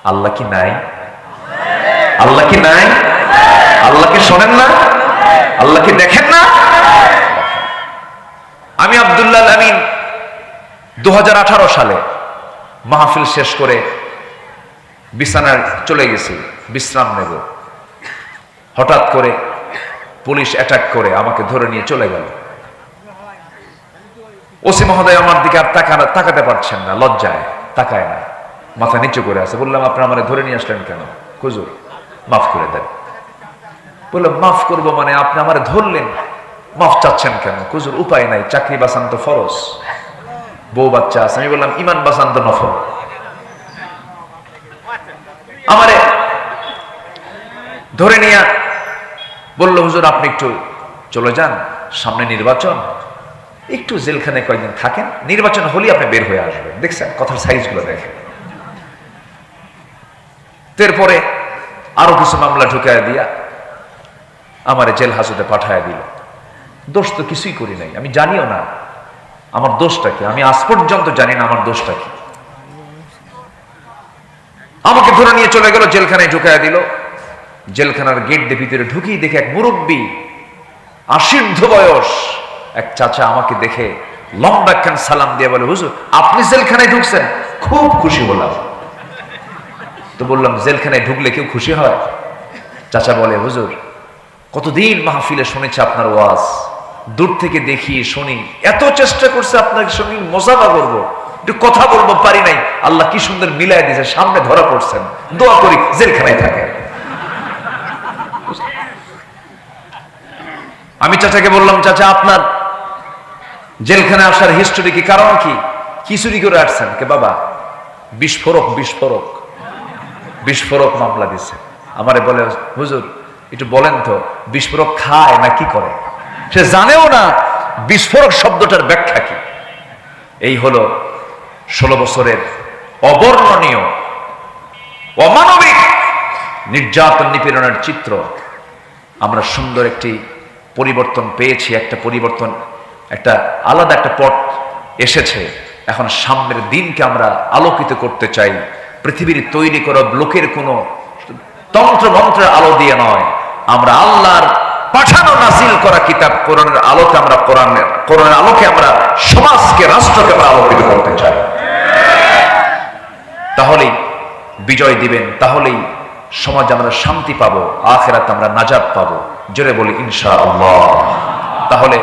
আল্লাহ কি নাই? আল্লাহ কি নাই? আল্লাহকে শোনেন না? আল্লাহকে দেখেন না? আমি আব্দুল্লাহ আমিন 2018 সালে মাহফিল শেষ করে বিছানায় চলে গেছি বিশ্রাম নেব, হঠাৎ করে পুলিশ অ্যাটাক করে আমাকে ধরে নিয়ে চলে গেল। ওসি মহোদয় আমার দিকে আর তাকাতে পারছেন না, লজ্জায় তাকায় না, মাথা নিচু করে আছে। বললাম, আপনারা আমারে ধরে নিয়ে আসলেন কেন? হুজুর মাফ করে দেন। বললাম, মাফ করবো মানে? আপনি আমারে ধরলেন, মাফ চাচ্ছেন কেন? হুজুর উপায় নাই, চাকরি বাঁচান তো ফরজ, বউ বাচ্চা আছে। আমি বললাম, ইমান বাঁচান তো নফল। আমারে ধরে নিয়ে বলল, হুজুর আপনি একটু চলে যান, সামনে নির্বাচন, একটু জেলখানায় কয়েকদিন থাকেন, নির্বাচন হলেই আপনি বের হয়ে আসবেন। দেখছেন কথার সাইজ গুলো দেখেন। এরপরে আরো কিছু মামলা ঢুকায় দিয়া আমার জেল হাজতে পাঠায় দিল। দোষ তো কিছুই করি নাই, আমি জানিও না আমার দোষটা কি, আমি আজ পর্যন্ত জানি না আমার দোষটা কি। আমাকে ধরে নিয়ে চলে গেল, জেলখানায় ঢুকায় দিল। জেলখানার গেট দিয়ে ভিতরে ঢুকিয়ে দেখে এক মুরব্বী, আশীর্ধ বয়স এক চাচা আমাকে দেখে লম্বা একখান সালাম দিয়ে বলে, হুজুর আপনি জেলখানায় ঢুকছেন? খুব খুশি হলাম। তো বললাম, জেলখানায় ঢুকলে কেউ খুশি হয়? চাচা বলে, হুজুর কতদিন মাহফিলে শুনেছি আপনার ওয়াজ, দূর থেকে দেখি শুনি, এত চেষ্টা করছে আপনাকে শুনি, মজাবা করবো, একটু কথা বলবো, পারি নাই। আল্লাহ কি সুন্দর মিলাই দিয়েছে, সামনে ধরা পড়ছেন, দোয়া করি জেলখানায় থাকে। আমি চাচাকে বললাম, চাচা আপনার জেলখানায় আসার হিস্টোরি কি, কারণ কি, কি চুরি করে আসছেন? কে বাবা, বিস্ফোরক মামলা দিছে। আমারে বলে, হুজুর একটু বলেন তো বিস্ফোরক খায় না কি করে? সে জানেও না বিস্ফোরক শব্দটার ব্যাখ্যা কি। এই হলো 16 বছরের অবর্ণনীয় অমানবিক নির্যাতন নিপীড়নের চিত্র। আমরা সুন্দর একটি পরিবর্তন পেয়েছি, একটা পরিবর্তন, একটা আলাদা একটা পথ এসেছে। এখন সামনের দিনকে আমরা আলোকিত করতে চাই। পৃথিবীর তৈরি করা লোকের কোনো তন্ত্র মন্ত্রের আলো দিয়ে নয়, আমরা আল্লাহর পাঠানো নাজিল করা কিতাব কোরআনের আলোতে, আমরা কোরআনের আলোকে আমরা সমাজকে, রাষ্ট্রকে আমরা আলোকিত করতে চাই। তাহলেই বিজয় দিবেন, তাহলেই সমাজ আমরা শান্তি পাবো, আখিরাতে আমরা নাজাত পাবো। জোরে বলি ইনশাআল্লাহ। তাহলে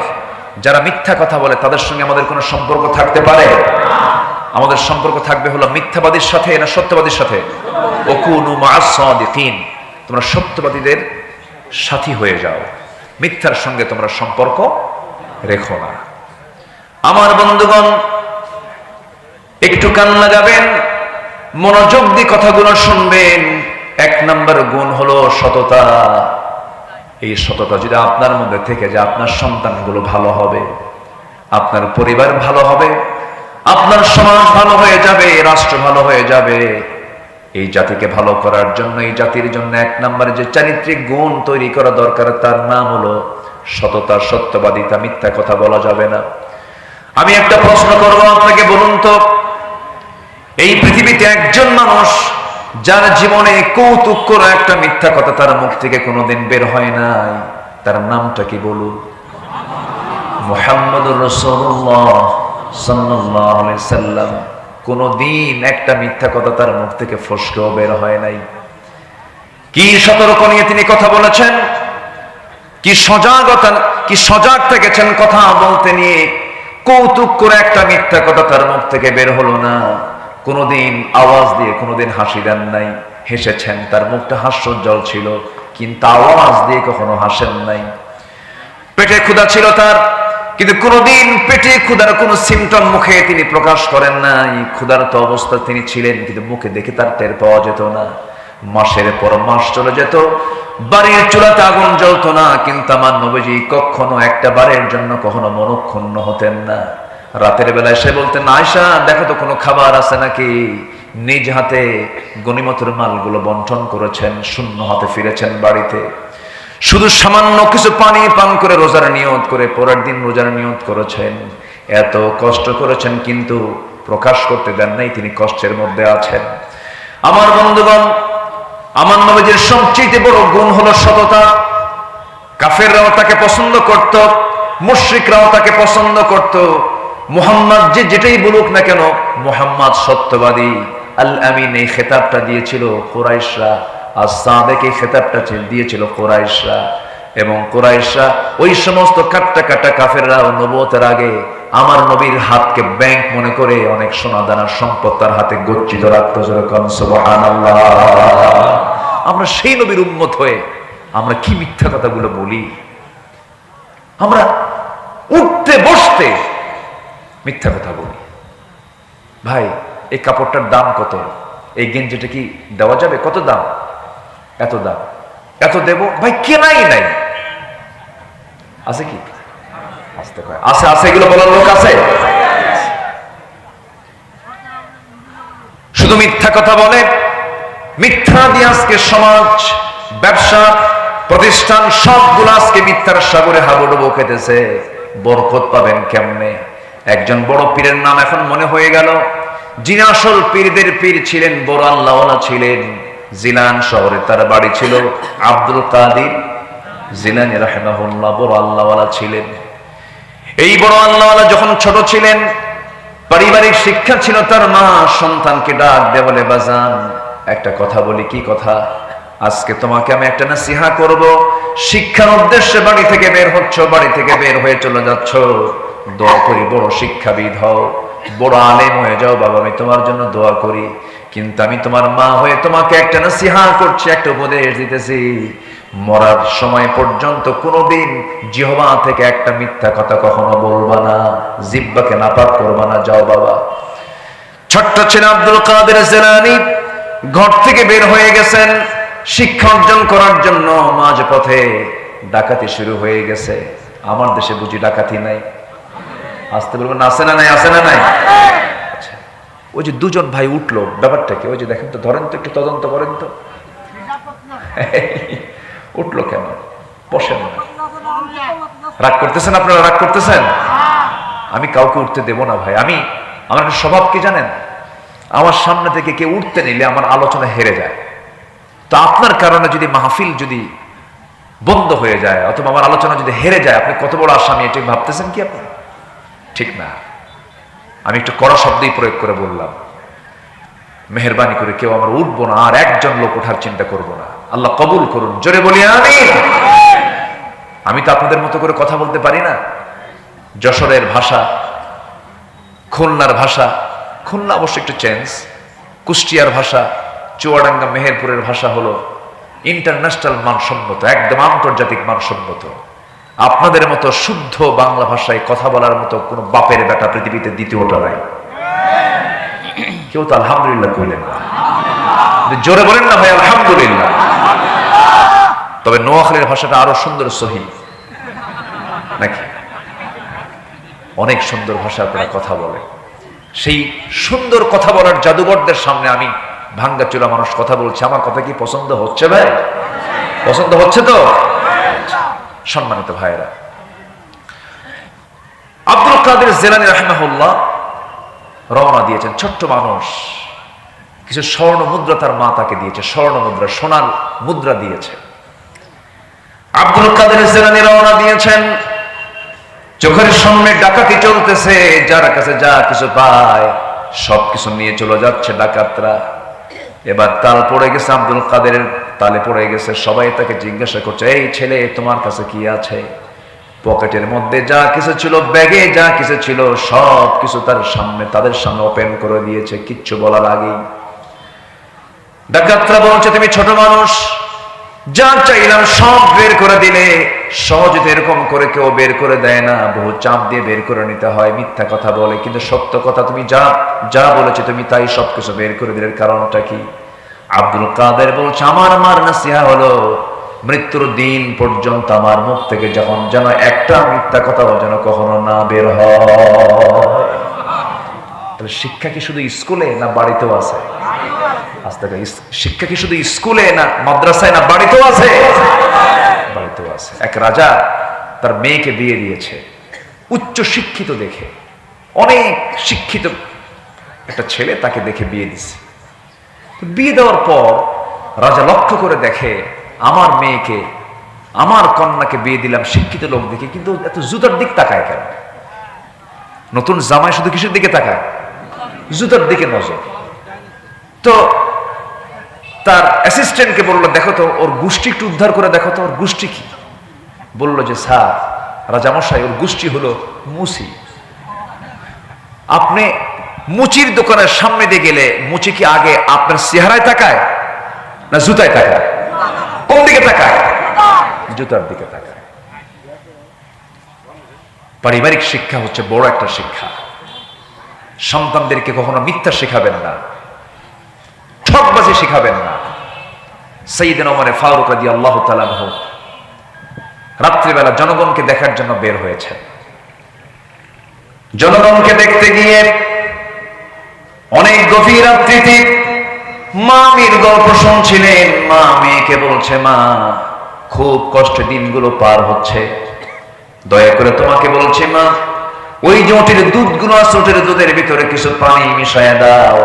যারা মিথ্যা কথা বলে তাদের সঙ্গে আমাদের কোনো সম্পর্ক থাকতে পারে? আমাদের সম্পর্ক থাকবে হলো মিথ্যাবাদীর সাথে না সত্যবাদীর সাথে? ওয়াকুনু মা'আস সাদিকিন, তোমরা সত্যবাদীদের সাথী হয়ে যাও, মিথ্যার সঙ্গে তোমরা সম্পর্ক রেখো না। আমার বন্ধুগণ, একটু কান লাগাবেন, মনোযোগ দিয়ে কথাগুলো শুনবেন। 1 নম্বর গুণ হলো সততা। এই সততা যদি আপনার মধ্যে থেকে যায়, আপনার সন্তানগুলো ভালো হবে, আপনার পরিবার ভালো হবে, আপনার সমাজ ভালো হয়ে যাবে, রাষ্ট্র ভালো হয়ে যাবে। এই জাতিকে ভালো করার জন্য, এই জাতির জন্য 1 নম্বরে যে চারিত্রিক গুণ তৈরি করা দরকার, তার নাম হলো সততা, সত্যবাদিতা। মিথ্যা কথা বলা যাবে না। আমি একটা প্রশ্ন করব আপনাকে, বলুন তো এই পৃথিবীতে একজন মানুষ যার জীবনে কৌতুক করে একটা মিথ্যা কথা তার মুখ থেকে কোনোদিন বের হয় নাই, তার নামটা কি বলুন? মুহাম্মদুর রাসূলুল্লাহ সাল্লাল্লাহু আলাইহি সাল্লাম। কোনোদিন একটা মিথ্যা কথা তার মুখ থেকে ফসকেও বের হয় নাই। কি সতর্ক নিয়ে তিনি কথা বলেছেন, কি সজাগ থেকেছেন কথা বলতে নিয়ে। কৌতুক করে একটা মিথ্যা কথা তার মুখ থেকে বের হলো না। কোনোদিন আওয়াজ দিয়ে কোনোদিন হাসি দেন নাই, হেসেছেন, তার মুখটা হাস্যোজ্জ্বল ছিল, কিন্তু আওয়াজ দিয়ে কখনো হাসেন নাই। পেটে ক্ষুধা ছিল তার, কিন্তু কোনোদিন পেটে ক্ষুধার কোনো সিমটম মুখে তিনি প্রকাশ করেন নাই। ক্ষুধার্ত অবস্থা তিনি ছিলেন, কিন্তু মুখে দেখে তার টের পাওয়া যেত না। মাসের পর মাস চলে যেত, বাড়ির চুলাতে আগুন জ্বলতো না, কিন্তু আমার নবীজি কখনো একটা বারের জন্য কখনো মনক্ষুণ্ণ হতেন না। রাতের বেলায় সে বলতেন, আয়েশা দেখো তো কোনো খাবার আছে নাকি। নিজ হাতে গনিমতের মালগুলো বন্টন করেছেন, শূন্য হাতে ফিরেছেন বাড়িতে। শুধু সামান্য কিছু পানি পান করে রোজার নিয়ত করে পরের দিন রোজার নিয়ত করেছেন। এত কষ্ট করেছেন, কিন্তু প্রকাশ করতে দেন নাই তিনি কষ্টের মধ্যে আছেন। আমার বন্ধুগণ, আমার নবীজির সবচেয়ে বড় গুণ হলো সততা। কাফেররাও তাকে পছন্দ করত, মুশরিকরাও তাকে পছন্দ করত। মুহাম্মদ যেটাই বলুক না কেন, মুহাম্মদ সত্যবাদী। আল আমিন এই খেতাবটা দিয়েছিল কুরাইশরা, আর সাদেক এই খেতাবটা দিয়েছিল কুরাইশরা। এবং কুরাইশরা ওই সমস্ত কাটা কাফেররা নবুয়তের আগে আমার নবীর হাতকে ব্যাংক মনে করে অনেক সোনা দানার সম্পদ তার হাতে গচ্ছিত রাখত। সুবহানাল্লাহ। আমরা সেই নবীর উম্মত হয়ে আমরা কি মিথ্যা কথাগুলো বলি। আমরা উঠতে বসতে মিথ্যা কথা বলি। ভাই এই কাপড়টার দাম কত, এই গেঞ্জিটা কি দেওয়া যাবে, কত দাম, এত দাম, এত দেব। ভাই কেনাই নাই, আছে কি? আসতে কয় আছে, আছে, এগুলো বলার লোক আছে? শুধু মিথ্যা কথা বলে। মিথ্যা দিয়ে আজকে সমাজ, ব্যবসা, প্রতিষ্ঠান সবগুলো আজকে মিথ্যার সাগরে হাবুডুবু খেতেছে। বরকত পাবেন কেমনে? একজন বড় পীরের নাম এখন মনে হয়ে গেল, যিনি আসল পীরদের পীর ছিলেন, বড় আল্লাহওয়ালা ছিলেন। জিলান শহরে তার বাড়ি ছিল। আব্দুল কাদের জিলানী রাহিমাহুল্লাহ বড় আল্লাহওয়ালা ছিলেন। এই বড় আল্লাহওয়ালা যখন ছোট ছিলেন, পারিবারিক শিক্ষা ছিল তার মা সন্তানকে ডাক দিয়ে বলে, বাজান একটা কথা বলি। কি কথা? আজকে তোমাকে আমি একটা নসিহা করব। শিক্ষার উদ্দেশ্যে বাড়ি থেকে বের হচ্ছ, বাড়ি থেকে বের হয়ে চলে যাচ্ছ, দোয়া করি বড় শিক্ষাবিদ হও, বড় আলেম হয়ে যাও বাবা, আমি তোমার জন্য দোয়া করি। কিন্তু আমি তোমার মা হয়ে তোমাকে একটা নসিহা করছি, একটা উপদেশ দিতেছি। মরার সময় পর্যন্ত কোনোদিন জিহ্বা থেকে একটা মিথ্যা কথা কখনো বলবা না, জিহ্বাকে নাপাক করবা না। যাও বাবা। ছোট্ট ছেলে আব্দুল কাদের জিলানী ঘর থেকে বের হয়ে গেছেন শিক্ষা অর্জন করার জন্য। মাঝপথে ডাকাতি শুরু হয়ে গেছে। আমার দেশে বুঝি ডাকাতি নাই? আসতে বলবেন আছে না নাই? আছে না নাই? আচ্ছা, ওই যে দুজন ভাই উঠলো, ব্যাপারটা কি? ওই যে দেখেন তো, ধরেন তো, একটু তদন্ত করেন তো। উঠলো কেন? বসেন না। রাগ করতেছেন আপনারা? রাগ করতেছেন? আমি কাউকে উঠতে দেব না ভাই। আমার একটা স্বভাব কি জানেন? আমার সামনে থেকে কেউ উঠতে নিলে আমার আলোচনা হেরে যায়। তো আপনার কারণে যদি মাহফিল যদি বন্ধ হয়ে যায় অথবা আমার আলোচনা যদি হেরে যায়, আপনি কত বড় আসামি এটা ভাবতেছেন কি আপনি? ঠিক না। আমি একটু কড়া শব্দই প্রয়োগ করে বললাম, মেহেরবানি করে কেউ আমরা উঠবো না, আর একজন লোক ওঠার চিন্তা করবো না। আল্লাহ কবুল করুন। জোরে বলি আমিন। আমি তো আপনাদের মতো করে কথা বলতে পারি না। যশোরের ভাষা, খুলনার ভাষা, খুলনা অবশ্য একটু চেঞ্জ, কুষ্টিয়ার ভাষা, চুয়াডাঙ্গা মেহেরপুরের ভাষা হলো ইন্টারন্যাশনাল মানসম্মত, একদম আন্তর্জাতিক মানসম্মত। আপনাদের মতো শুদ্ধ বাংলা ভাষায় কথা বলার মতো কোনো বাপের বেটা পৃথিবীতে দ্বিতীয়টা নাই। কেউ তো আলহামদুলিল্লাহ কইলেন না। জোরে বলেন না ভাই আলহামদুলিল্লাহ। তবে নোয়াখালীর ভাষাটা আরো সুন্দর, সহি নাকি? অনেক সুন্দর ভাষা আপনারা কথা বলে। সেই সুন্দর কথা বলার জাদুঘরদের সামনে আমি ভাঙ্গাচোরা মানুষ কথা বলছে। আমার কথা কি পছন্দ হচ্ছে ভাই? পছন্দ হচ্ছে তো? সম্মানিত ভাইরা, আব্দুল কাদের জিলানী রাহিমাহুল্লাহ রওনা দিয়েছেন। ছোট্ট মানুষ, কিছু স্বর্ণ মুদ্রা তার মা তাকে দিয়েছে, স্বর্ণ মুদ্রা, সোনার মুদ্রা দিয়েছে। আব্দুল কাদের জিলানী রওনা দিয়েছেন, চোখের সামনে ডাকাতি চলতেছে, যার কাছে যা কিছু পায় সবকিছু নিয়ে চলে যাচ্ছে ডাকাতরা। এবার তাল পড়ে গেছে, আব্দুল কাদেরের তালে পড়ে গেছে। সবাই তাকে জিজ্ঞাসা করছে, এই ছেলে তোমার কাছে কি আছে? পকেটের মধ্যে যা কিছু ছিল, ব্যাগে যা কিছু ছিল, সব কিছু তাদের সামনে ওপেন করে দিয়েছে কিচ্ছু বলার আগেই। ডাকাতরা বলছে, তুমি ছোট মানুষ, যা চাইলাম সব বের করে দিলে। সহজে এরকম করে কেউ বের করে দেয় না, বহু চাপ দিয়ে বের করে নিতে হয়, মিথ্যা কথা বলে। কিন্তু সত্য কথা, তুমি যা বলেছে তুমি তাই সবকিছু বের করে দিলে, কারণটা কি? আব্দুল কাদের বলছে, আমার মার নাসিহা হলো মৃত্যুর দিন পর্যন্ত আমার মুখ থেকে যখন যেন একটা মিথ্যা কথাও যেন কখনো না বের হয়। তাহলে শিক্ষা কি শুধু স্কুলে না বাড়িতেও আছে? শিক্ষা কি শুধু স্কুলে না মাদ্রাসায় না বাড়িতেও আছে? বাড়িতেও আছে। এক রাজা তার মেয়েকে বিয়ে দিয়েছে উচ্চ শিক্ষিত দেখে, অনেক শিক্ষিত একটা ছেলে তাকে দেখে বিয়ে দিছে। বিয়ে দেওয়ার পর রাজা লক্ষ্য করে দেখে, আমার মেয়েকে, আমার কন্যাকে বিয়ে দিলাম শিক্ষিত লোক দেখে, কিন্তু এত জুতার দিক তাকায় কেন? নতুন জামাই শুধু কিসের দিকে তাকায়? জুতার দিকে নজর। তো তার অ্যাসিস্ট্যান্টকে বললো, দেখো তো ওর গোষ্ঠী একটু উদ্ধার করে দেখো তো ওর গোষ্ঠী কি। বললো যে, স্যার রাজামশাই, ওর গোষ্ঠী হলো মুচি। আপনি মুচির দোকানের সামনে দিয়ে গেলে মুচি কি আগে আপনার চেহারায় তাকায় না জুতায় তাকায়? কোন দিকে তাকায়? জুতার দিকে তাকায়। পারিবারিক শিক্ষা হচ্ছে বড় একটা শিক্ষা। সন্তানদেরকে কখনো মিথ্যা শেখাবেন না, ঠকবাজি শেখাবেন না। সাইয়েদনা ওমর ফারুক রাদিয়াল্লাহু তাআলা আনহু রাত্রিবেলা জনগণকে দেখার জন্য বের হয়েছেন। জনগণকে দেখতে গিয়ে অনেক গভীর রাত্রিতে মা মেয়ের গল্প শুনছিলেন। মা মেয়েকে বলছে, মা খুব কষ্টে দিনগুলো পার হচ্ছে, দয়া করে তোমাকে বলছে মা, ওই যে ওটের দুধগুলো আছে, ওটের দুধের ভিতরে কিছু পানি মিশায়া দাও।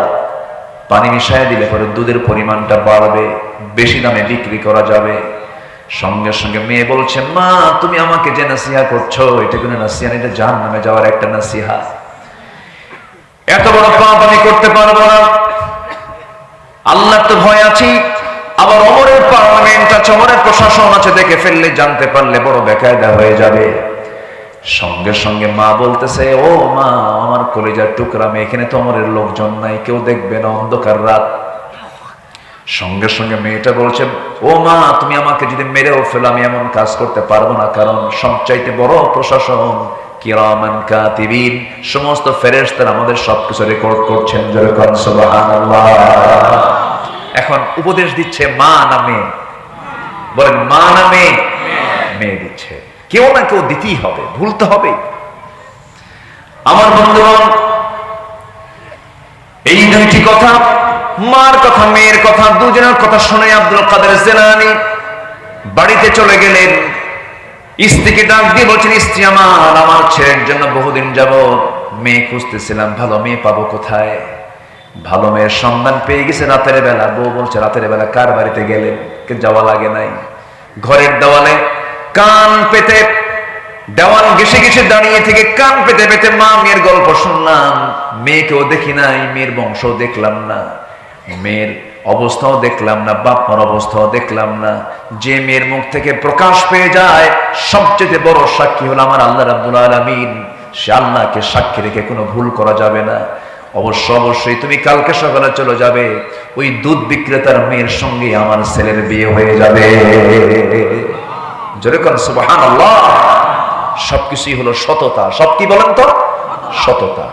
পানি মিশায়া দিলে পরে দুধের পরিমাণটা বাড়বে, বেশি দামে বিক্রি করা যাবে। সঙ্গে সঙ্গে মেয়ে বলছে, মা তুমি আমাকে যে নাসিহা করছো এটা কোনো নাসিহা না, এটা জাহান্নামে যাওয়ার একটা নাসিহা। এত বড় পাপ আমি করতে পারবো না, আল্লাহর তো ভয় আছি। আবার ওমরের পার্লামেন্ট আছে, ওমরের প্রশাসন আছে, দেখে ফেললে জানতে পারলে বড় বেকায়দা হয়ে যাবে। সঙ্গে সঙ্গে মা বলতেছে, ও মা আমার কলিজার টুকরা মেয়ে, এখানে তো ওমরের লোকজন নাই, কেউ দেখবে না, অন্ধকার রাত। সঙ্গে সঙ্গে মেয়েটা বলছে, ও মা তুমি আমাকে যদি মেরেও ফেলো আমি এমন কাজ করতে পারবো না, কারণ সবচাইতে বড় প্রশাসন কিরামান কাতিবিন, সমস্ত ফেরেশতারা আমাদের সবকিছু রেকর্ড করছেন। সুবহানাল্লাহ। এখন উপদেশ দিচ্ছে মা না মেয়ে? বলেন মা না মেয়ে? মেয়ে দিচ্ছে। কেউ না কেউ দিতেই হবে, ভুলতে হবে। আমার বন্ধুগণ, এই দুইটি কথা, মার কথা মেয়ের কথা, দুজনের কথা শুনে আব্দুল কাদের জিলানী বাড়িতে চলে গেলেন। স্ত্রীকে ডাক দিয়ে বলছেন, স্ত্রী আমার ছেলের জন্য বহুদিন যাবত মেয়ে খুঁজতেছিলাম, ভালো মেয়ে পাবো কোথায়? ভালো মেয়ের সন্ধান পেয়ে গেছে রাতের বেলা। বউ বলছে, রাতের বেলা কার বাড়িতে গেলেন? কে যাওয়া লাগে নাই। ঘরের দেওয়ালে কান পেতে, দেওয়াল ঘেসে ঘেসে দাঁড়িয়ে থেকে কান পেতে পেতে মা মেয়ের গল্প শুনলাম। মেয়েকেও দেখি নাই, মেয়ের বংশও দেখলাম না, মেয়ের অবস্থাও দেখলাম না, বাপ মার অবস্থাও দেখলাম না। যে মেয়ের মুখ থেকে প্রকাশ পেয়ে যায়, সবচেয়ে বড় সাক্ষী হলো আমার আল্লাহ রাব্বুল আলামিন। সে আল্লাহকে সাক্ষী রেখে কোনো ভুল করা যাবে না। অবশ্যই তুমি কালকে সকালে চলে যাবে, ওই দুধ বিক্রেতার মেয়ের সঙ্গে আমার ছেলের বিয়ে হয়ে যাবে। জোরে কোন সুবহানাল্লাহ। সবকিছুই হলো সততা। সব কি বলেন তো? সততা।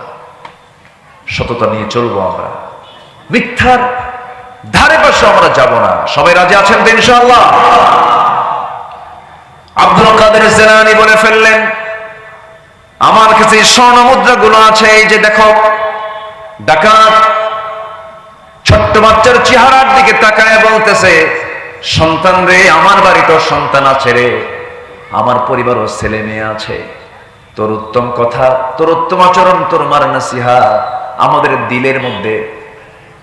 সততা নিয়ে চলবো আমরা, মিথ্যার ধারে পাশে আমরা যাব না। সবাই রাজি আছেন তো ইনশাআল্লাহ? আব্দুল কাদের জিলানী বলে ফেললেন, আমার কাছে স্বর্ণ মুদ্রাগুলো আছে, এই যে দেখো। ডাকাত ছোট্ট বাচ্চার চেহারার দিকে তাকায় বলতেছে, সন্তান রে, আমার বাড়িতেও সন্তান আছে রে, আমার পরিবারও ছেলে মেয়ে আছে। তোর উত্তম কথা, তোর উত্তম আচরণ, তোর মার নাসিহা আমাদের দিলের মধ্যে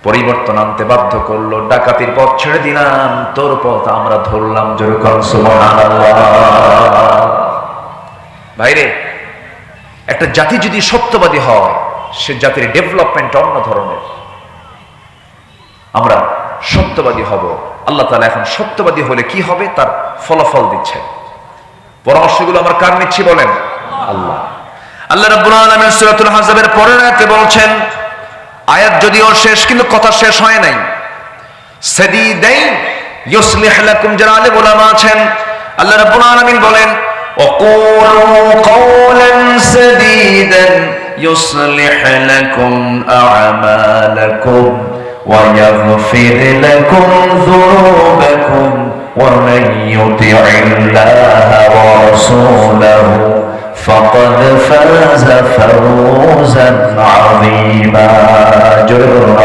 পরিবর্তন আনতে বাধ্য করলো। ডাকাতির পথ ছেড়ে দিলাম, তোর পথ আমরা ধরলাম। যেরকম সুবহানাল্লাহ। ভাইরে, একটা জাতি যদি সত্যবাদী হয়, সে জাতির ডেভেলপমেন্ট অন্য ধরনের। আমরা সত্যবাদী হব। আল্লাহ তাআলা এখন সত্যবাদী হলে কি হবে তার ফলাফল দিচ্ছেন। পরামর্শগুলো আমরা কার নিচ্ছি বলেন? আল্লাহ। আল্লাহ রাব্বুল আলামিন সূরাতুল আহজাবের পরের আয়াতে বলছেন, আয়াত যদিও শেষ কিন্তু কথা শেষ হয় নাই। সাদিদাইন ইউসলিহ লাকুম, যারা আলেম উলামা আছেন, আল্লাহ রাব্বুল আলামিন বলেন, ওয়াকুলু কাওলান সাদিদান ইউসলিহ লাকুম আ'মালাকুম ওয়া ইয়াগফির লাকুম যুনুবাকুম ওয়া মান ইউতি'ইল্লাহা ওয়া রাসূলাহু فقد فاز فوزا عظيما।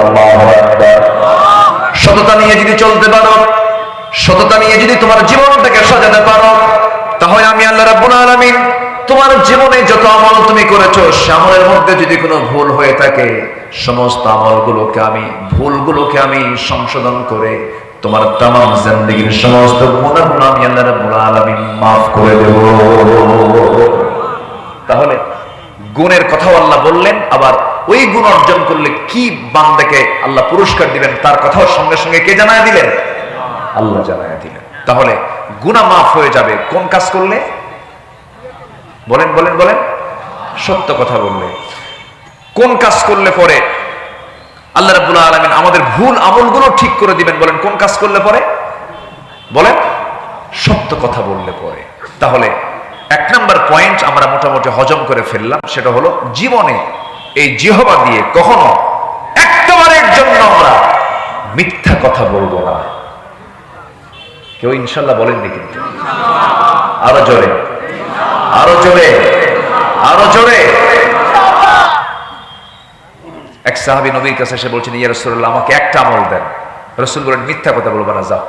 الله اكبر। সততা নিয়ে যদি চলতে পারো, সততা নিয়ে যদি তোমার জীবনটাকে সাজাতে পারো, তাহলে আমি আল্লাহ রাব্বুল আলামিন তোমার জীবনে যত আমল তুমি করেছো, সে আমলের মধ্যে যদি কোনো ভুল হয়ে থাকে, সমস্ত ভুলগুলোকে আমি সংশোধন করে তোমার তামাম জিন্দেগীর সমস্ত গুনাহগুলো আমি আল্লাহ রাব্বুল আলামিন মাফ করে দেব। তাহলে গুণের কথাও আল্লাহ বললেন, আবার ওই গুণ অর্জন করলে কি বান্দাকে আল্লাহ পুরস্কার দিবেন তার কথাও সঙ্গে সঙ্গে কে জানায় দিলেন? আল্লাহ জানায় দিলেন। তাহলে গুনাহ মাফ হয়ে যাবে কোন কাজ করলে? বলেন বলেন বলেন। সত্য কথা বললে। কোন কাজ করলে পরে আল্লাহ রাব্বুল আলামিন আমাদের ভুল আমলগুলো ঠিক করে দিবেন? বলেন কোন কাজ করলে পরে? বলেন সত্য কথা বললে পরে। তাহলে এক নাম্বার পয়েন্ট আমরা মোটামুটি হজম করে ফেললাম, সেটা হলো জীবনে এই জিহ্বা দিয়ে কখনো একবারের জন্য আমরা মিথ্যা কথা বলবো না। কেউ ইনশাআল্লাহ বলেননি কিন্তু? আরো জোরে, আরো জোরে, আরো জোরে। এক সাহাবী নবীর কাছে এসে বলছেন, ইয়া রাসূলুল্লাহ, আমাকে একটা আমল দেন। রাসূল বলেন, মিথ্যা কথা বলবো না, যাও।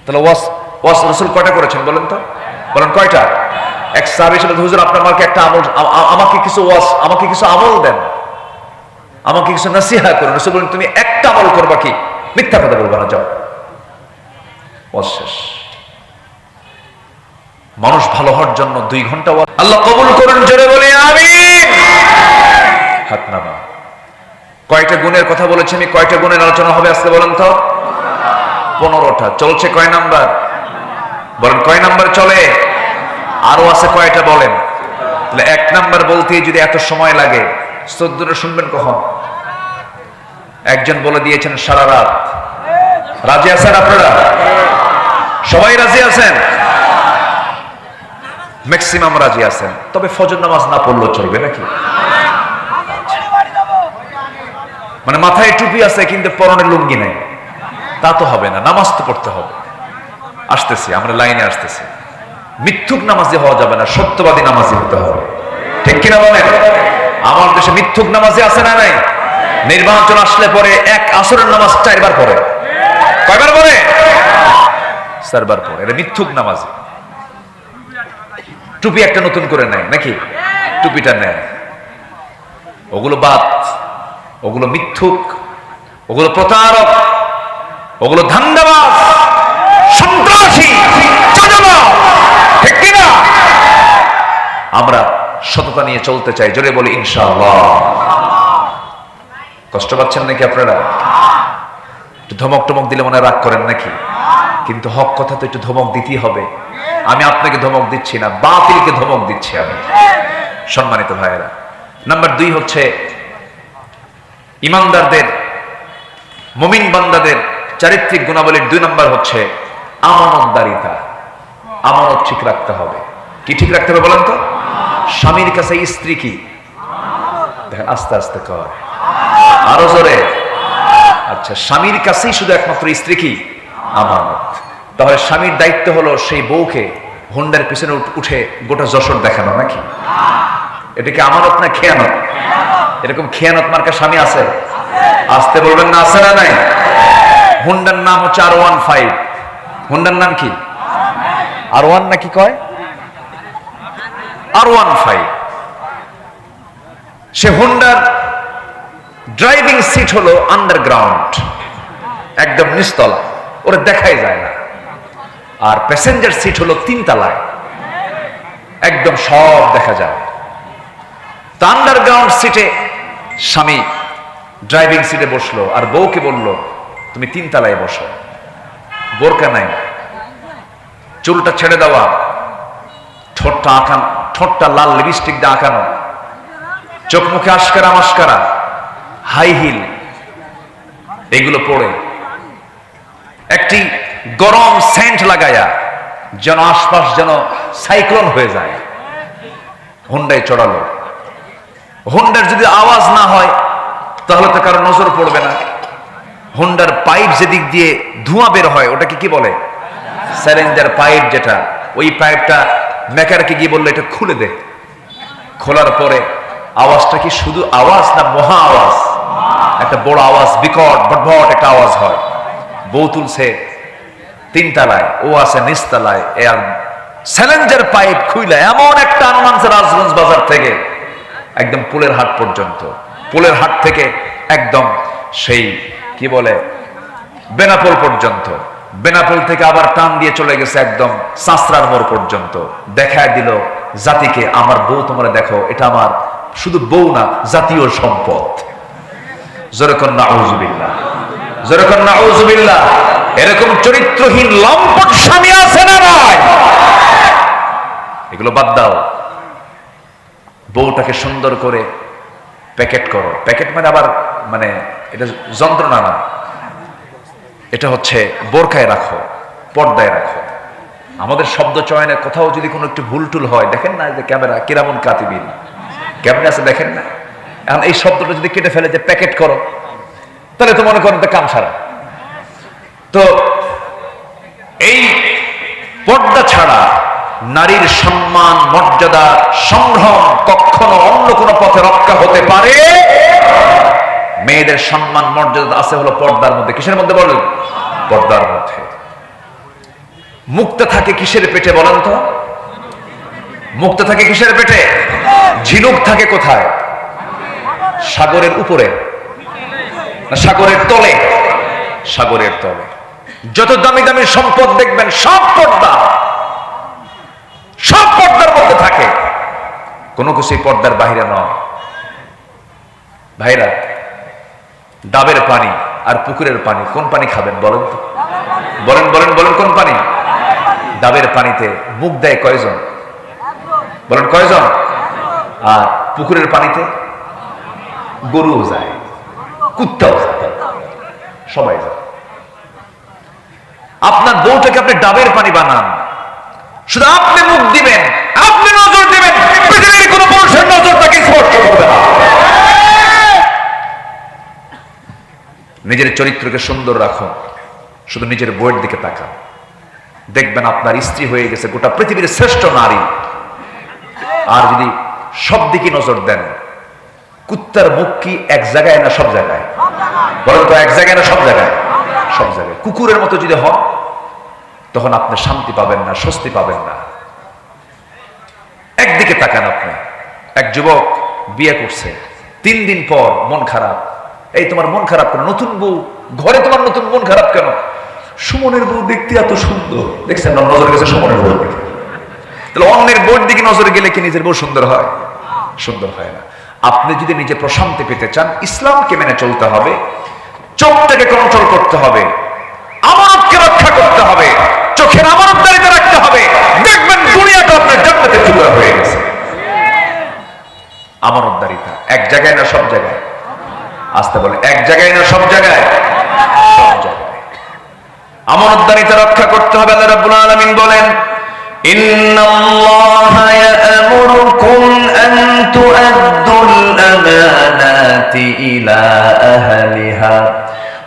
তাহলে ওয়াস রাসূল কয়টা করেছেন বলেন তো? বলেন কয়টা? এক সাহাবী বলেন, হুজুর আপনি আমাকে একটা আমল, আমাকে কিছু আমল দেন, আমাকে কিছু নসিহত করুন। রাসূল বলেন, তুমি একটা আমল করবা, কি? মিথ্যা কথা বলবা না, যাও। ওয়াস শেষ। মানুষ ভালো হওয়ার জন্য 2 ঘন্টা আল্লাহ কবুল করুন, জোরে বলি আমিন। হাত নামা। কয়টা গুণের কথা বলেছি আমি? কয়টা গুণের আলোচনা হবে আজকে বলেন তো? 15টা। চলছে কয় নাম্বার? বলেন কয় নাম্বার চলে? আরো আছে কয়টা বলেন? তাহলে 1 নাম্বার বলতে যদি এত সময় লাগে, 14টা শুনবেন কখন? একজন বলে দিয়েছেন সারা রাত। রাজি আছেন আপনারা? সবাই রাজি আছেন? ম্যাক্সিমাম রাজি আছেন। তবে ফজর নামাজ না পড়লেও চলবে নাকি? মানে মাথায় টুপি আছে কিন্তু পরনে লুঙ্গি নাই, তা তো হবে না। নামাজ তো পড়তে হবে। আসতেছি, আমরা লাইনে আসতেছি। মিথ্যুক নামাজি হওয়া যাবে না, সত্যবাদী নামাজি হতে হবে। ঠিক কিনা বলেন? আমার দেশে মিথ্যুক নামাজি আছে না নাই? নির্বাচন আসলে পরে এক আসরের নামাজ 4 বার পড়ে। কয়বার পড়ে? 4 বার পড়ে। এটা মিথ্যুক নামাজি। টুপি একটা নতুন করে নেয় নাকি? টুপিটা নেয়। ওগুলো বাদ, ওগুলো মিথ্যুক, ওগুলো প্রতারক, ওগুলো ধান্দাবাজ, সন্ত্রাসী, চাঁদাবাজ। ঠিক কিনা? আমরা সততা নিয়ে চলতে চাই, জোরে বলি ইনশাআল্লাহ। কষ্ট পাচ্ছেন নাকি আপনারা? একটু ধমক টমক দিলে মনে রাগ করেন নাকি? কিন্তু হক কথা তো একটু ধমক দিতেই হবে। আমি আপনাকে ধমক দিচ্ছি না, বাতিলকে ধমক দিচ্ছি আমি। সম্মানিত ভাইয়েরা, নাম্বার 2 হচ্ছে ইমানদারদের, মুমিন বান্দাদের চারিত্রিক গুণাবলীর 2 নাম্বার হচ্ছে আমানতদারিতা। আমানত ঠিক রাখতে হবে। কি ঠিক রাখতে হবে বলেন তো? স্বামীর কাছে স্ত্রী কি? দেখেন আস্তে আস্তে কর, আরো জোরে। আচ্ছা, স্বামীর কাছেই শুধু একমাত্র স্ত্রী কি? আমানত। তাহলে স্বামীর দায়িত্ব হলো সেই বউকে হুন্ডার পিছনে উঠে গোটা যশোর দেখানো নাকি? এটা কি আমানত না খেয়ানত? এরকম খেয়ানত মার্কা স্বামী আছে? আসতে বলবেন না, আছে না নাই? হুন্ডার নাম হচ্ছে R15। হুন্ডার নাম কি? R1 নাকি কয়? R15। সে হুন্ডার ড্রাইভিং সিট হলো আন্ডারগ্রাউন্ড, একদম নিচতলা, ওরা দেখাই যায় না। আর প্যাসেঞ্জার সিট হলো 3 তলায়, একদম সব দেখা যায়। তো আন্ডারগ্রাউন্ড সিটে স্বামী ড্রাইভিং সিটে বসলো, আর বউকে বলল তুমি 3 তলায় বসো। বোরকা নাই, চুলটা ছেড়ে দেওয়া, ঠোঁটটা আঁকানো, ঠোঁটটা লাল লিপস্টিক দিয়ে আঁকানো, চোখ মুখে আশকারা মাস্কারা, হাই হিল, এগুলো পরে একটি গরম সেন্ট লাগায়া যেন আশপাশ যেন সাইক্লোন হয়ে যায়। হুন্ডায় চড়ালো। হুন্ডার যদি আওয়াজ না হয় তাহলে তো কারো নজর পড়বে না। হুন্ডার পাইপ যেদিক দিয়ে ধোঁয়া বের হয় ওটাকে কি বলে? Silencer pipe. যেটা ওই পাইপটা মেকারকে গিয়ে বললো এটা খুলে দে। খোলার পরে আওয়াজটা কি শুধু আওয়াজ না মহা আওয়াজ? একটা বড় আওয়াজ, বিকট ভটভট একটা আওয়াজ হয়। বউ তুলছে 3 তলায়, ও আছে নিচতলায়। আর সাইলেন্সার পাইপ খুইলা এমন একটা আনমানছে রাজগঞ্জ বাজার থেকে একদম পুলের হাট পর্যন্ত, পুলের হাট থেকে একদম সেই কি বলে বেনাপোল পর্যন্ত, বেনাপোল থেকে আবার টান দিয়ে চলে গেছে একদম সাঁচরার মোড় পর্যন্ত। দেখায় দিল জাতিকে, আমার বউ তোমরা দেখো, এটা আমার শুধু বউ না, জাতীয় সম্পদ। যেরকম নাউজুবিল্লাহ, যেরকম নাউজুবিল্লাহ। এরকম চরিত্রহীন লম্পট স্বামী আছে না নাই? এগুলো বাদ দাও। বউটাকে সুন্দর করে প্যাকেট করো। প্যাকেট মানে আবার মানে এটা যন্ত্রণা না, এটা হচ্ছে বোরকায় রাখো, পর্দায় রাখো। আমাদের শব্দ চয়নে কোথাও যদি কোনো একটু ভুল টুল হয়, দেখেন না যে ক্যামেরা কিরামন কাতিবিন, ক্যামেরা আছে দেখেন না। এখন এই শব্দটা যদি কেটে ফেলে যে প্যাকেট করো, তাহলে তো মনে করেন তো কাম সারা। তো এই পর্দা ছাড়া নারীর সম্মান মর্যাদা সংগ্রাম কখনো অন্য কোনো পথে রক্ষা হতে পারে? মেয়েদের সম্মান মর্যাদা আছে হলো পর্দার মধ্যে। কিসের মধ্যে বলেন? পর্দার মধ্যে। মুক্তা থাকে কিসের পেটে বলেন তো? মুক্তা থাকে কিসের পেটে? ঝিনুক থাকে কোথায়? সাগরের উপরে না সাগরের তলে? সাগরের তলে। যত দামি দামি সম্পদ দেখবেন সব পর্দা, সব পর্দার মধ্যে থাকে, কোনো কিছুই পর্দার বাইরে নয়। ভাইরা, ডাবের পানি আর পুকুরের পানি, কোন পানি খাবেন বলেন তো? বলেন বলেন বলেন, কোন পানি? ডাবের পানিতে মুখ দেয় কয়জন? বলেন কয়জন? আর পুকুরের পানিতে গরুও যায়, কুত্তাও যায়, সবাই যায়। আপনার বউটাকে আপনি ডাবের পানি বানান, শুধু আপনি মুখ দিবেন, আপনি নজর দিবেন, পৃথিবীর কোন পুরুষের নজর তাকে স্পর্শ করবে না। নিজের চরিত্রকে সুন্দর রাখুন, শুধু নিজের বউয়ের দিকে তাকান, দেখবেন আপনার স্ত্রী হয়ে গেছে গোটা পৃথিবীর শ্রেষ্ঠ নারী। আর যদি সব দিকে নজর দেন, কুত্তার মুখ কি এক জায়গায় না সব জায়গায়? বলেন তো, এক জায়গায় না সব জায়গায়? সব জায়গায়। কুকুরের মতো যদি হন তখন আপনি শান্তি পাবেন না, স্বস্তি পাবেন না। একদিকে তাকান আপনি। এক যুবক বিয়ে করছে, 3 দিন পর মন খারাপ। এই তোমার মন খারাপ কেন? নতুন বউ ঘরে, তোমার নতুন মন খারাপ কেন? সুমনের বউ দেখতে এত সুন্দর। দেখছেন না, নজর গেছে সুমনের বউ দিকে। তাহলে অন্যের বউর দিকে নজর গেলে কি নিজের বউ সুন্দর হয়? সুন্দর হয় না। আপনি যদি নিজে প্রশান্তি পেতে চান, ইসলামকে মেনে চলতে হবে, চোখটাকে কন্ট্রোল করতে হবে, আমানতকে রক্ষা করতে হবে, চোখের আমানতদারিতা রাখতে হবে। দেখবেন দুনিয়াটা আপনার জান্নাতের টুকরা হয়ে গেছে। আমানতদারিতা এক জায়গায় না সব জায়গায়? আসতে বলে, এক জায়গায় না সব জায়গায়? সব জায়গায়। আমানতদারিতা রক্ষা করতে হবে। আল্লাহ রাব্বুল আলামিন বলেন, ইন্নাল্লাহা ইয়া'মুরুকুম আন তু'আদ্দুল আমানাতি ইলা আহলিহা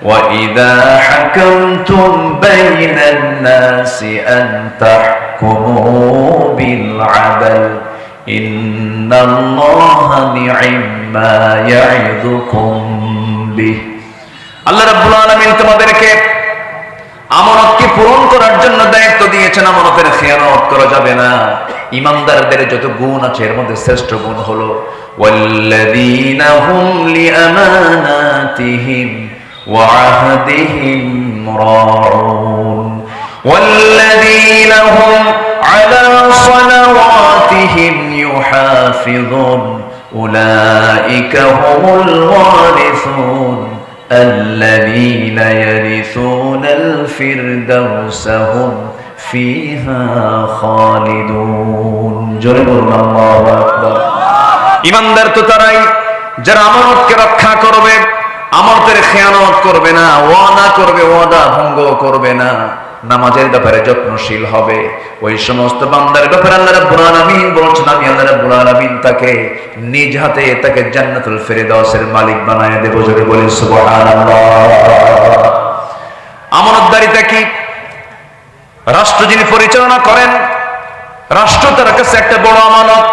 وَإِذَا حَكَمْتُمْ بَيْنَ النَّاسِ أَن تَحْكُمُوا بِالْعَدْلِ إِنَّ اللَّهَ نِعِمَّا يَعِظُكُمْ بِهِ। আল্লাহ রাব্বুল আলামিন তোমাদেরকে আমানতকে পূরণ করার জন্য দায়িত্ব দিয়েছেন। আমানতের খেয়ানত করা যাবে না। ইমানদারদের যত গুণ আছে এর মধ্যে শ্রেষ্ঠ গুণ হলো ওয়াল্লাযীনা হুম লিআমানাতিহিম أماناتهم وعهدهم راعون والذين هم على صلواتهم يحافظون أولئك هم الوارثون الذين يرثون الفردوس هم فيها خالدون জোরে আল্লাহু আকবার। ঈমানদার তো তারাই যারা আমানতকে রক্ষা করবে, আমানতের খেয়ানত করবে না, ওয়াদা করবে, ওয়াদা ভঙ্গ করবে না, নামাজের ব্যাপারে যত্নশীল হবে। ওই সমস্ত বান্দার ব্যাপারে আল্লাহ রাব্বুল আলামিন বলছেন, আমি আল্লাহ রাব্বুল আলামিন তাকে নিজ হাতে তাকে জান্নাতুল ফেরদাউসের মালিক বানায় দেব। জোরে বলি সুবহানাল্লাহ। আমানতদারিতা কি? রাষ্ট্র যিনি পরিচালনা করেন, রাষ্ট্র তার কাছে একটা বড় আমানত।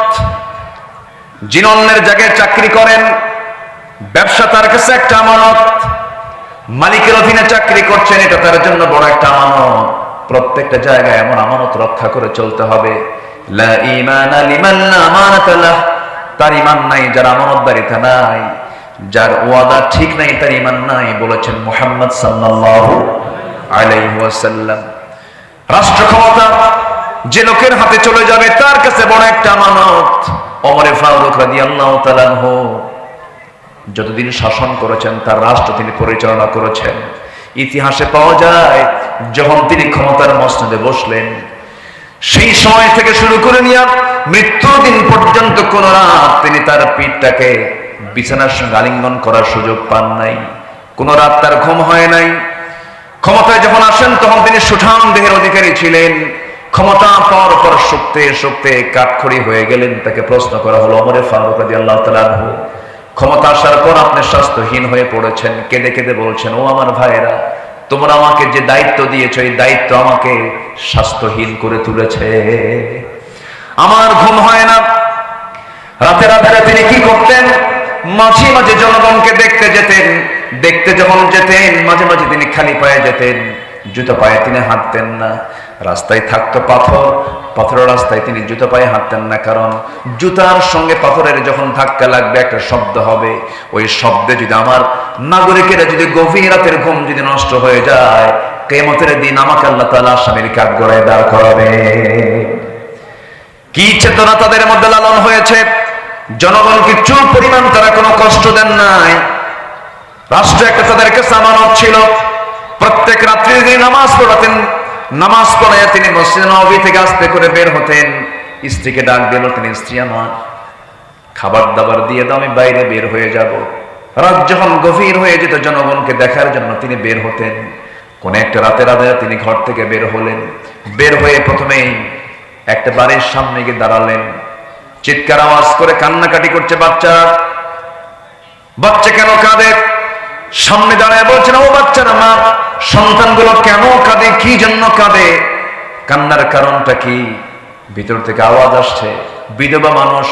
যিনি অন্যের জায়গায় চাকরি করেন, ব্যবসা তার কাছে একটা আমানত। মালিকের অধীনে চাকরি করছেন, এটা তার জন্য বড় একটা আমানত। প্রত্যেকটা জায়গায় এমন আমানত রক্ষা করে চলতে হবে। লা ঈমানা লিমান লা আমানাতা লাহ, তার ঈমান নাই যার আমানতদারিতা নাই, যার ওয়াদা ঠিক নাই তার ঈমান নাই, বলেছেন মুহাম্মদ সাল্লাল্লাহু আলাইহি ওয়াসাল্লাম। রাষ্ট্র ক্ষমতা যে লোকের হাতে চলে যাবে তার কাছে বড় একটা আমানত। ওমর ফারুক রাদিয়াল্লাহু তাআলা আনহু যতদিন শাসন করেছেন, তার রাষ্ট্র তিনি পরিচালনা করেছেন। ইতিহাসে পাওয়া যায় যখন তিনি ক্ষমতার মসনদে বসলেন, সেই সময় থেকে শুরু করে নিয়ে মৃত্যুর দিন পর্যন্ত কোন রাত তিনি তার পিঠটাকে বিছানার সঙ্গে আলিঙ্গন করার সুযোগ পান নাই। কোন রাত তার ঘুম হয় নাই। ক্ষমতায় যখন আসেন তখন তিনি সুঠাম দেহের অধিকারী ছিলেন। ক্ষমতা পাওয়ার পর শুকতে শুকতে কাঠখড়ি হয়ে গেলেন। তাকে প্রশ্ন করা হলো, ওমর ফারুক রাদিয়াল্লাহু তাআলা আনহু, ক্ষমতা আসার পর আপনি স্বাস্থ্যহীন হয়ে পড়েছেন। কেঁদে কেঁদে বলছেন, ও আমার ভাইরা, তোমরা আমাকে যে দায়িত্ব দিয়েছো, এই দায়িত্ব আমাকে স্বাস্থ্যহীন করে তুলেছে। আমার ঘুম হয় না। রাতে রাতে তিনি কি করতেন? মাঝে মাঝে জনগণকে দেখতে যেতেন। দেখতে যখন যেতেন, মাঝে মাঝে তিনি খালি পায়ে যেতেন, জুতো পায়ে তিনি হাঁটতেন না। রাস্তায় থাকতো পাথর, পাথরের রাস্তায় তিনি জুতো পায়ে হাঁটতেন না, কারণ জুতার সঙ্গে পাথরের যখন ধাক্কা লাগবে একটা শব্দ হবে। ওই শব্দে যদি আমার নাগরিকেরা যদি গভীর রাতের ঘুম যদি নষ্ট হয়ে যায়, কিয়ামতের দিন আমাকে আল্লাহ তাআলা আসামির কাঠগড়ায় দাঁড় করাবে। কি চেতনা তাদের মধ্যে লালন হয়েছে! জনগণকে চুল পরিমাণ তারা কোনো কষ্ট দেন নাই। রাষ্ট্র একটা তাদের কাছে আমানত ছিল। প্রত্যেক রাত্রে তিনি নামাজ পড়াতেন। নামাজ পড়ায় তিনি মসজিদে নববী থেকে আস্তে করে বের হতেন। স্ত্রীকে ডাক দিল, তিনি, স্ত্রী আমার, খাবার দাবার দিয়ে দাও, আমি বাইরে বের হয়ে যাব। রাত যখন গভীর হয়ে যেত, জনগণকে দেখার জন্য তিনি বের হতেন। কোন একটা রাতে রাতে তিনি ঘর থেকে বের হলেন। বের হয়ে প্রথমেই একটা বাড়ির সামনে গিয়ে দাঁড়ালেন। চিৎকার আওয়াজ করে কান্নাকাটি করছে বাচ্চা। বাচ্চা কেন কাঁদে? সামনে দাঁড়ায় বলছেন, ও বাচ্চারা, মা, সন্তানগুলো কেন কাঁদে? কি জন্য কাঁদে? কান্নার কারণটা কি? ভিতর থেকে আওয়াজ আসছে, বিধবা মানুষ,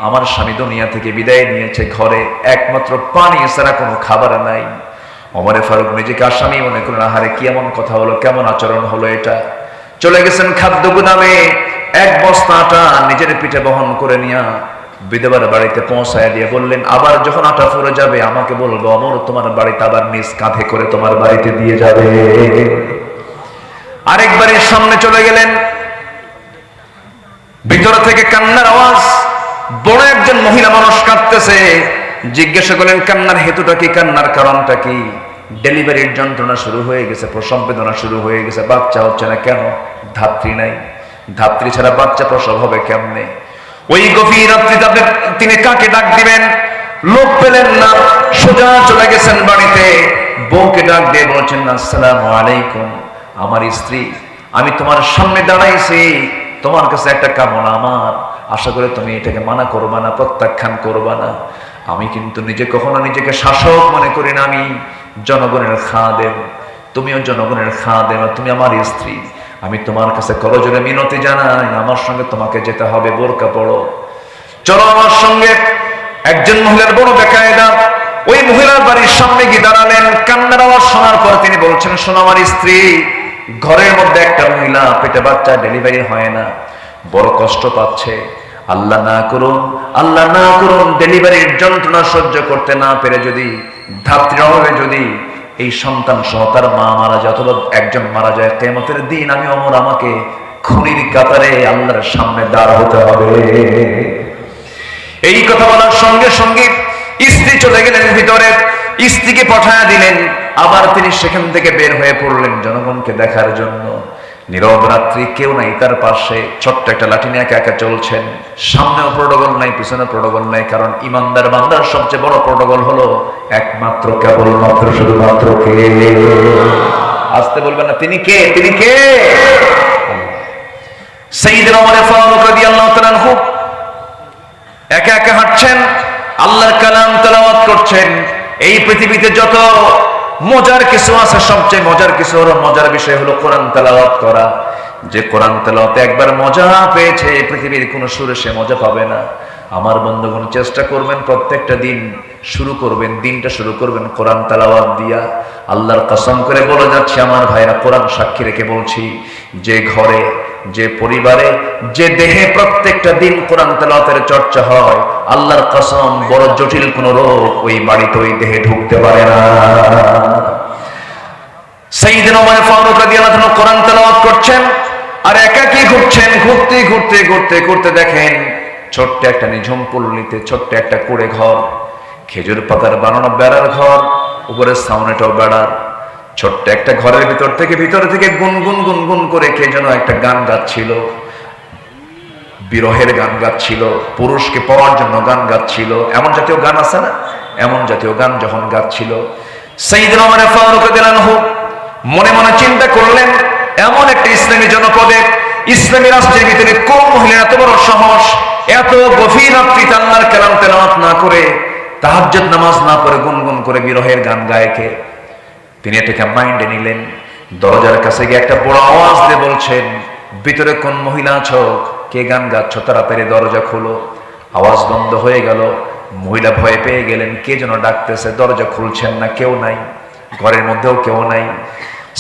আমার স্বামী দুনিয়া থেকে বিদায় নিয়েছে, ঘরে একমাত্র পানি ছাড়া কোনো খাবার নাই। ওমর ফারুক নিজেকে আসামি মনে করেন, আহারে কি এমন কথা হলো, কেমন আচরণ হলো এটা। চলে গেছেন খাদ্য গুদামে, এক বস্তা আটা নিজের পিঠে বহন করে নিয়ে বিধবার বাড়িতে পৌঁছায় দিয়ে বললেন, আবার যখন আটা ফুরে যাবে আমাকে বলবো, ওমর তোমার বাড়িতে আবার নিজ কাঁধে করে তোমার বাড়িতে দিয়ে যাবে। আরেক বাড়ির সামনে চলে গেলেন। ভিতর থেকে কান্নার আওয়াজ। বড় একজন মহিলা মানুষ কাঁদতেছে। জিজ্ঞাসা করলেন, কান্নার হেতুটা কি, কান্নার কারণটা কি? ডেলিভারির যন্ত্রণা শুরু হয়ে গেছে, প্রসব বেদনা শুরু হয়ে গেছে, বাচ্চা হচ্ছে না। কেন? ধাত্রী নাই। ধাত্রী ছাড়া বাচ্চা প্রসব হবে কেমনে? ওই গভীর রাত্রিতে তিনি কাকে ডাক দিবেন? লোক পেলেন না, সোজা চলে গেছেন বাড়িতে। বউকে ডাক দিয়ে বলছেন, আসসালামু আলাইকুম, আমার স্ত্রী, আমি তোমার সামনে দাঁড়াইছি, তোমার কাছে একটা কামনা আমার, আশা করে তুমি এটাকে মানা করবা না, প্রত্যাখ্যান করবা না। আমি কিন্তু কখনো নিজেকে শাসক মনে করি না, আমি জনগণের খাদেম, তুমিও জনগণের খাদেম, তুমি আমার স্ত্রী। আমি তোমার কাছে করজোড়ে মিনতি জানাই, আমার সঙ্গে তোমাকে যেতে হবে, বোরকা পড়ো, চলো আমার সঙ্গে। একজন মহিলার বড় বেকায়দা। ওই মহিলার বাড়ির সামনে গিয়ে দাঁড়ালেন। কান্নার আওয়াজ শোনার পর তিনি বলছেন, শোনো আমার স্ত্রী, ঘরের মধ্যে একটা মহিলা, পেটে বাচ্চা, ডেলিভারি হয় না, বড় কষ্ট পাচ্ছে। আল্লাহ না করুন, আল্লাহ না করুন, ডেলিভারির যন্ত্রণা সহ্য করতে না পেরে যদি ধাত্রী অভাবে যদি এই সন্তান সহ তার মা মারা যায় অথবা একজন মারা যায়, কিয়ামতের দিন আমি ওমর আমাকে খুনির কাতারে আল্লাহর সামনে দাঁড় হতে হবে। এই কথা বলার সঙ্গে সঙ্গে স্ত্রী চলে গেলেন ভিতরে, স্ত্রীকে পাঠায়া দিলেন। আবার তিনি সেখান থেকে বের হয়ে পড়লেন জনগণকে দেখার জন্য। নীরব রাত্রি, কেউ নাই তার পাশে, ছোট্ট একটা লাঠি নিয়ে একা একা চলছেন। সামনেও প্রোটোকল নাই, পিছনে প্রোটোকল নাই, কারণ ইমানদার বান্দার সবচেয়ে বড় প্রোটোকল হলো একমাত্র কেবলমাত্র শুধুমাত্র কে? আসতে বলবেন না, তিনি কে? তিনি কে? সাইয়েদনা ওমর ফারুক রাদিয়াল্লাহু তাআলা আনহু একা একা হাঁটছেন, আল্লাহর কালাম তেলাওয়াত করছেন। এই পৃথিবীতে যত মজার কিছু আছে, সবচেয়ে মজার কিছু হলো, মজার বিষয় হলো কোরআন তেলাওয়াত করা। যে কোরআন তেলাওয়াতে একবার মজা পেয়েছে, পৃথিবীর কোনো সুরে সে মজা পাবে না। আমার বন্ধুগণ, চেষ্টা করবেন প্রত্যেকটা দিন শুরু করবেন, দিনটা শুরু করবেন কোরআন তেলাওয়াত দিয়া। আল্লাহর কসম করে বলে যাচ্ছে আমার ভাইরা, কোরআন সাক্ষী রেখে বলছি, যে ঘরে, যে পরিবারে, যে দেহে প্রত্যেকটা দিন কোরআন তেলাওয়াতের চর্চা হয়, আল্লাহর কসম বড় জটিল কোন রোগ ওই বাড়িতে, ওই দেহে ঢুকতে পারে না। সাইয়েদনা ওমর ফারুক রাদিয়াল্লাহু আনহু কোরআন তেলাওয়াত করছেন আর একাকী ঘুরছেন। ঘুরতে ঘুরতে ঘুরতে ঘুরতে দেখেন ছোট্ট একটা নিঝুম পল্লীতে ছোট্ট একটা কুড়ে ঘর, খেজুর পাতার বানানো বেড়ার ঘর, উপরে সামনেটাও বেড়ার। ছোট্ট একটা ঘরের ভিতর থেকে গুনগুন গুনগুন করে কে যেন একটা গান গাচ্ছিল, বিরহের গান গাচ্ছিল, পুরুষকে পাওয়ার জন্য গান গাচ্ছিল। এমন জাতীয় গান আছে না, এমন জাতীয় গান যখন গাচ্ছিল, সাইয়েদনা ওমর ফারুক রাদিয়াল্লাহু আনহু মনে মনে চিন্তা করলেন, এমন একটা ইসলামী জনপদে, ইসলামী রাষ্ট্রের ভিতরে কোন মহিলা এত বড় সাহস, এত গভীর রাত্রিতে আল্লাহর কালাম তেলাওয়াত না করে, তাহাজ্জুদ নামাজ না পড়ে গুনগুন করে বিরহের গান গায় কে? তিনি এটাকে মাইন্ডে নিলেন। দরজার কাছে গিয়ে একটা বড় আওয়াজ দিয়ে বলছেন, ভিতরে কোন মহিলা আছো? কে গান গাচ্ছ? তাড়াতাড়ি দরজা খোলো। আওয়াজ বন্ধ হয়ে গেল। মহিলা ভয় পেয়ে গেলেন, কে যেন ডাকতেছে। দরজা খুলছেন না, কেউ নাই, ঘরের মধ্যেও কেউ নাই।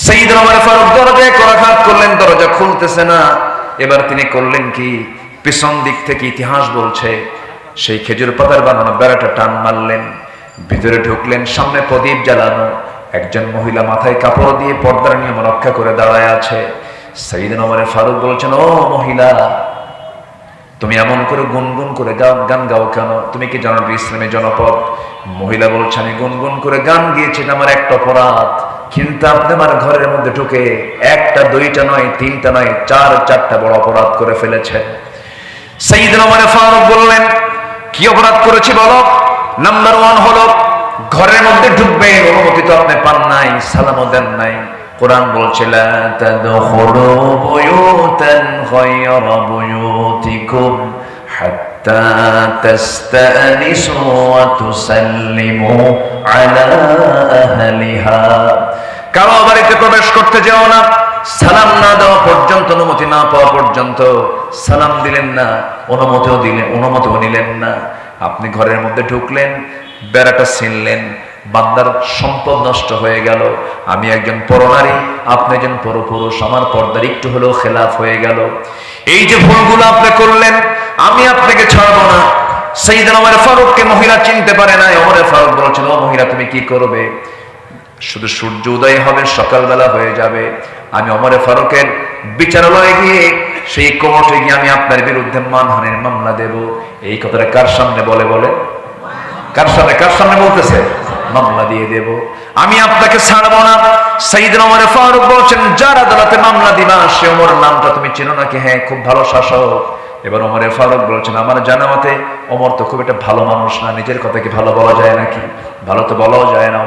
সাইয়েদনা ওমর ফারুক দরজায় করাঘাত করলেন, দরজা খুলতেছে না। এবার তিনি করলেন কি, পিছন দিক থেকে ইতিহাস বলছে সেই খেজুর পাতার বানানো বেড়াটা টান মারলেন, ভিতরে ঢুকলেন। সামনে প্রদীপ জ্বালানো, একজন মহিলা মাথায় কাপড় দিয়ে পর্দার নিয়ম রক্ষা করে দাঁড়ায় আছে। সাইয়েদনা ওমর ফারুক বলছেন, ও মহিলা, তুমি এমন করে গুনগুন করে গান গাও কেন? তুমি কি জানো ইসলামী জনপদ? মহিলা বলছে, আমি গুনগুন করে গান গিয়েছি, আমার একটা অপরাধ, কিন্তু আপনি আমার ঘরের মধ্যে ঢুকে একটা, দুইটা নয়, তিনটা নয়, চারটা বড় অপরাধ করে ফেলেছেন। সাইয়েদনা ওমর ফারুক বললেন, কি অপরাধ করেছি বলো? নাম্বার 1 হলো ঘরের মধ্যে ঢুকবে অনুমতি তো আপনি পান নাই, সালামও দেন নাই। কোরআন বলছে, লা তাদখুলু বুয়ুতান গায়রা বুয়ুতিকুম হাত্তা তাস্তানিসু ওয়া তুসাল্লিমু আলা আহলিহা। কারো বাড়িতে প্রবেশ করতে যেও না, সালাম না দেওয়া পর্যন্ত, অনুমতি না পাওয়া পর্যন্ত। সালাম দিলেন না, অনুমতিও নিলেন না। আপনি ঘরের মধ্যে ঢুকলেন, বেড়াটা ছিনলেন, বান্দার সম্পদ নষ্ট হয়ে গেল। আমি একজন পরনারী, আপনি একজন পরপুরুষ, আমার পর্দার একটু হলেও খেলাফ হয়ে গেল। এই যে ভুলগুলো আপনি করলেন, আমি আপনাকে ছাড়বো না। সাইয়েদনা ওমর ফারুককে মহিলা চিনতে পারে না। ওমর ফারুক বলেছেন, ও মহিলা, তুমি কি করবে? শুধু সূর্য উদয় হবে, সকালবেলা হয়ে যাবে, আমি ওমর ফারুকের বিচারালয়ে গিয়ে, সেই কোর্টে গিয়ে আমি আপনার বিরুদ্ধে মানহানির মামলা দেব। এই কথাটা কার সামনে বলে? কার সামনে বলতেছে? মামলা দিয়ে দেব, আমি আপনাকে ছাড়বো না। সাইয়েদনা ওমর ফারুক বলছেন, যার আদালতে মামলা দিবা সে ওমর নামটা তুমি চেনো নাকি? হ্যাঁ, খুব ভালো শাসক। এবার ওমর ফারুক বলছেন, আমার জানা মতে ওমর তো খুব একটা ভালো মানুষ না। নিজের কথা কি ভালো বলা যায় নাকি? ভালো তো বলাও যায় না।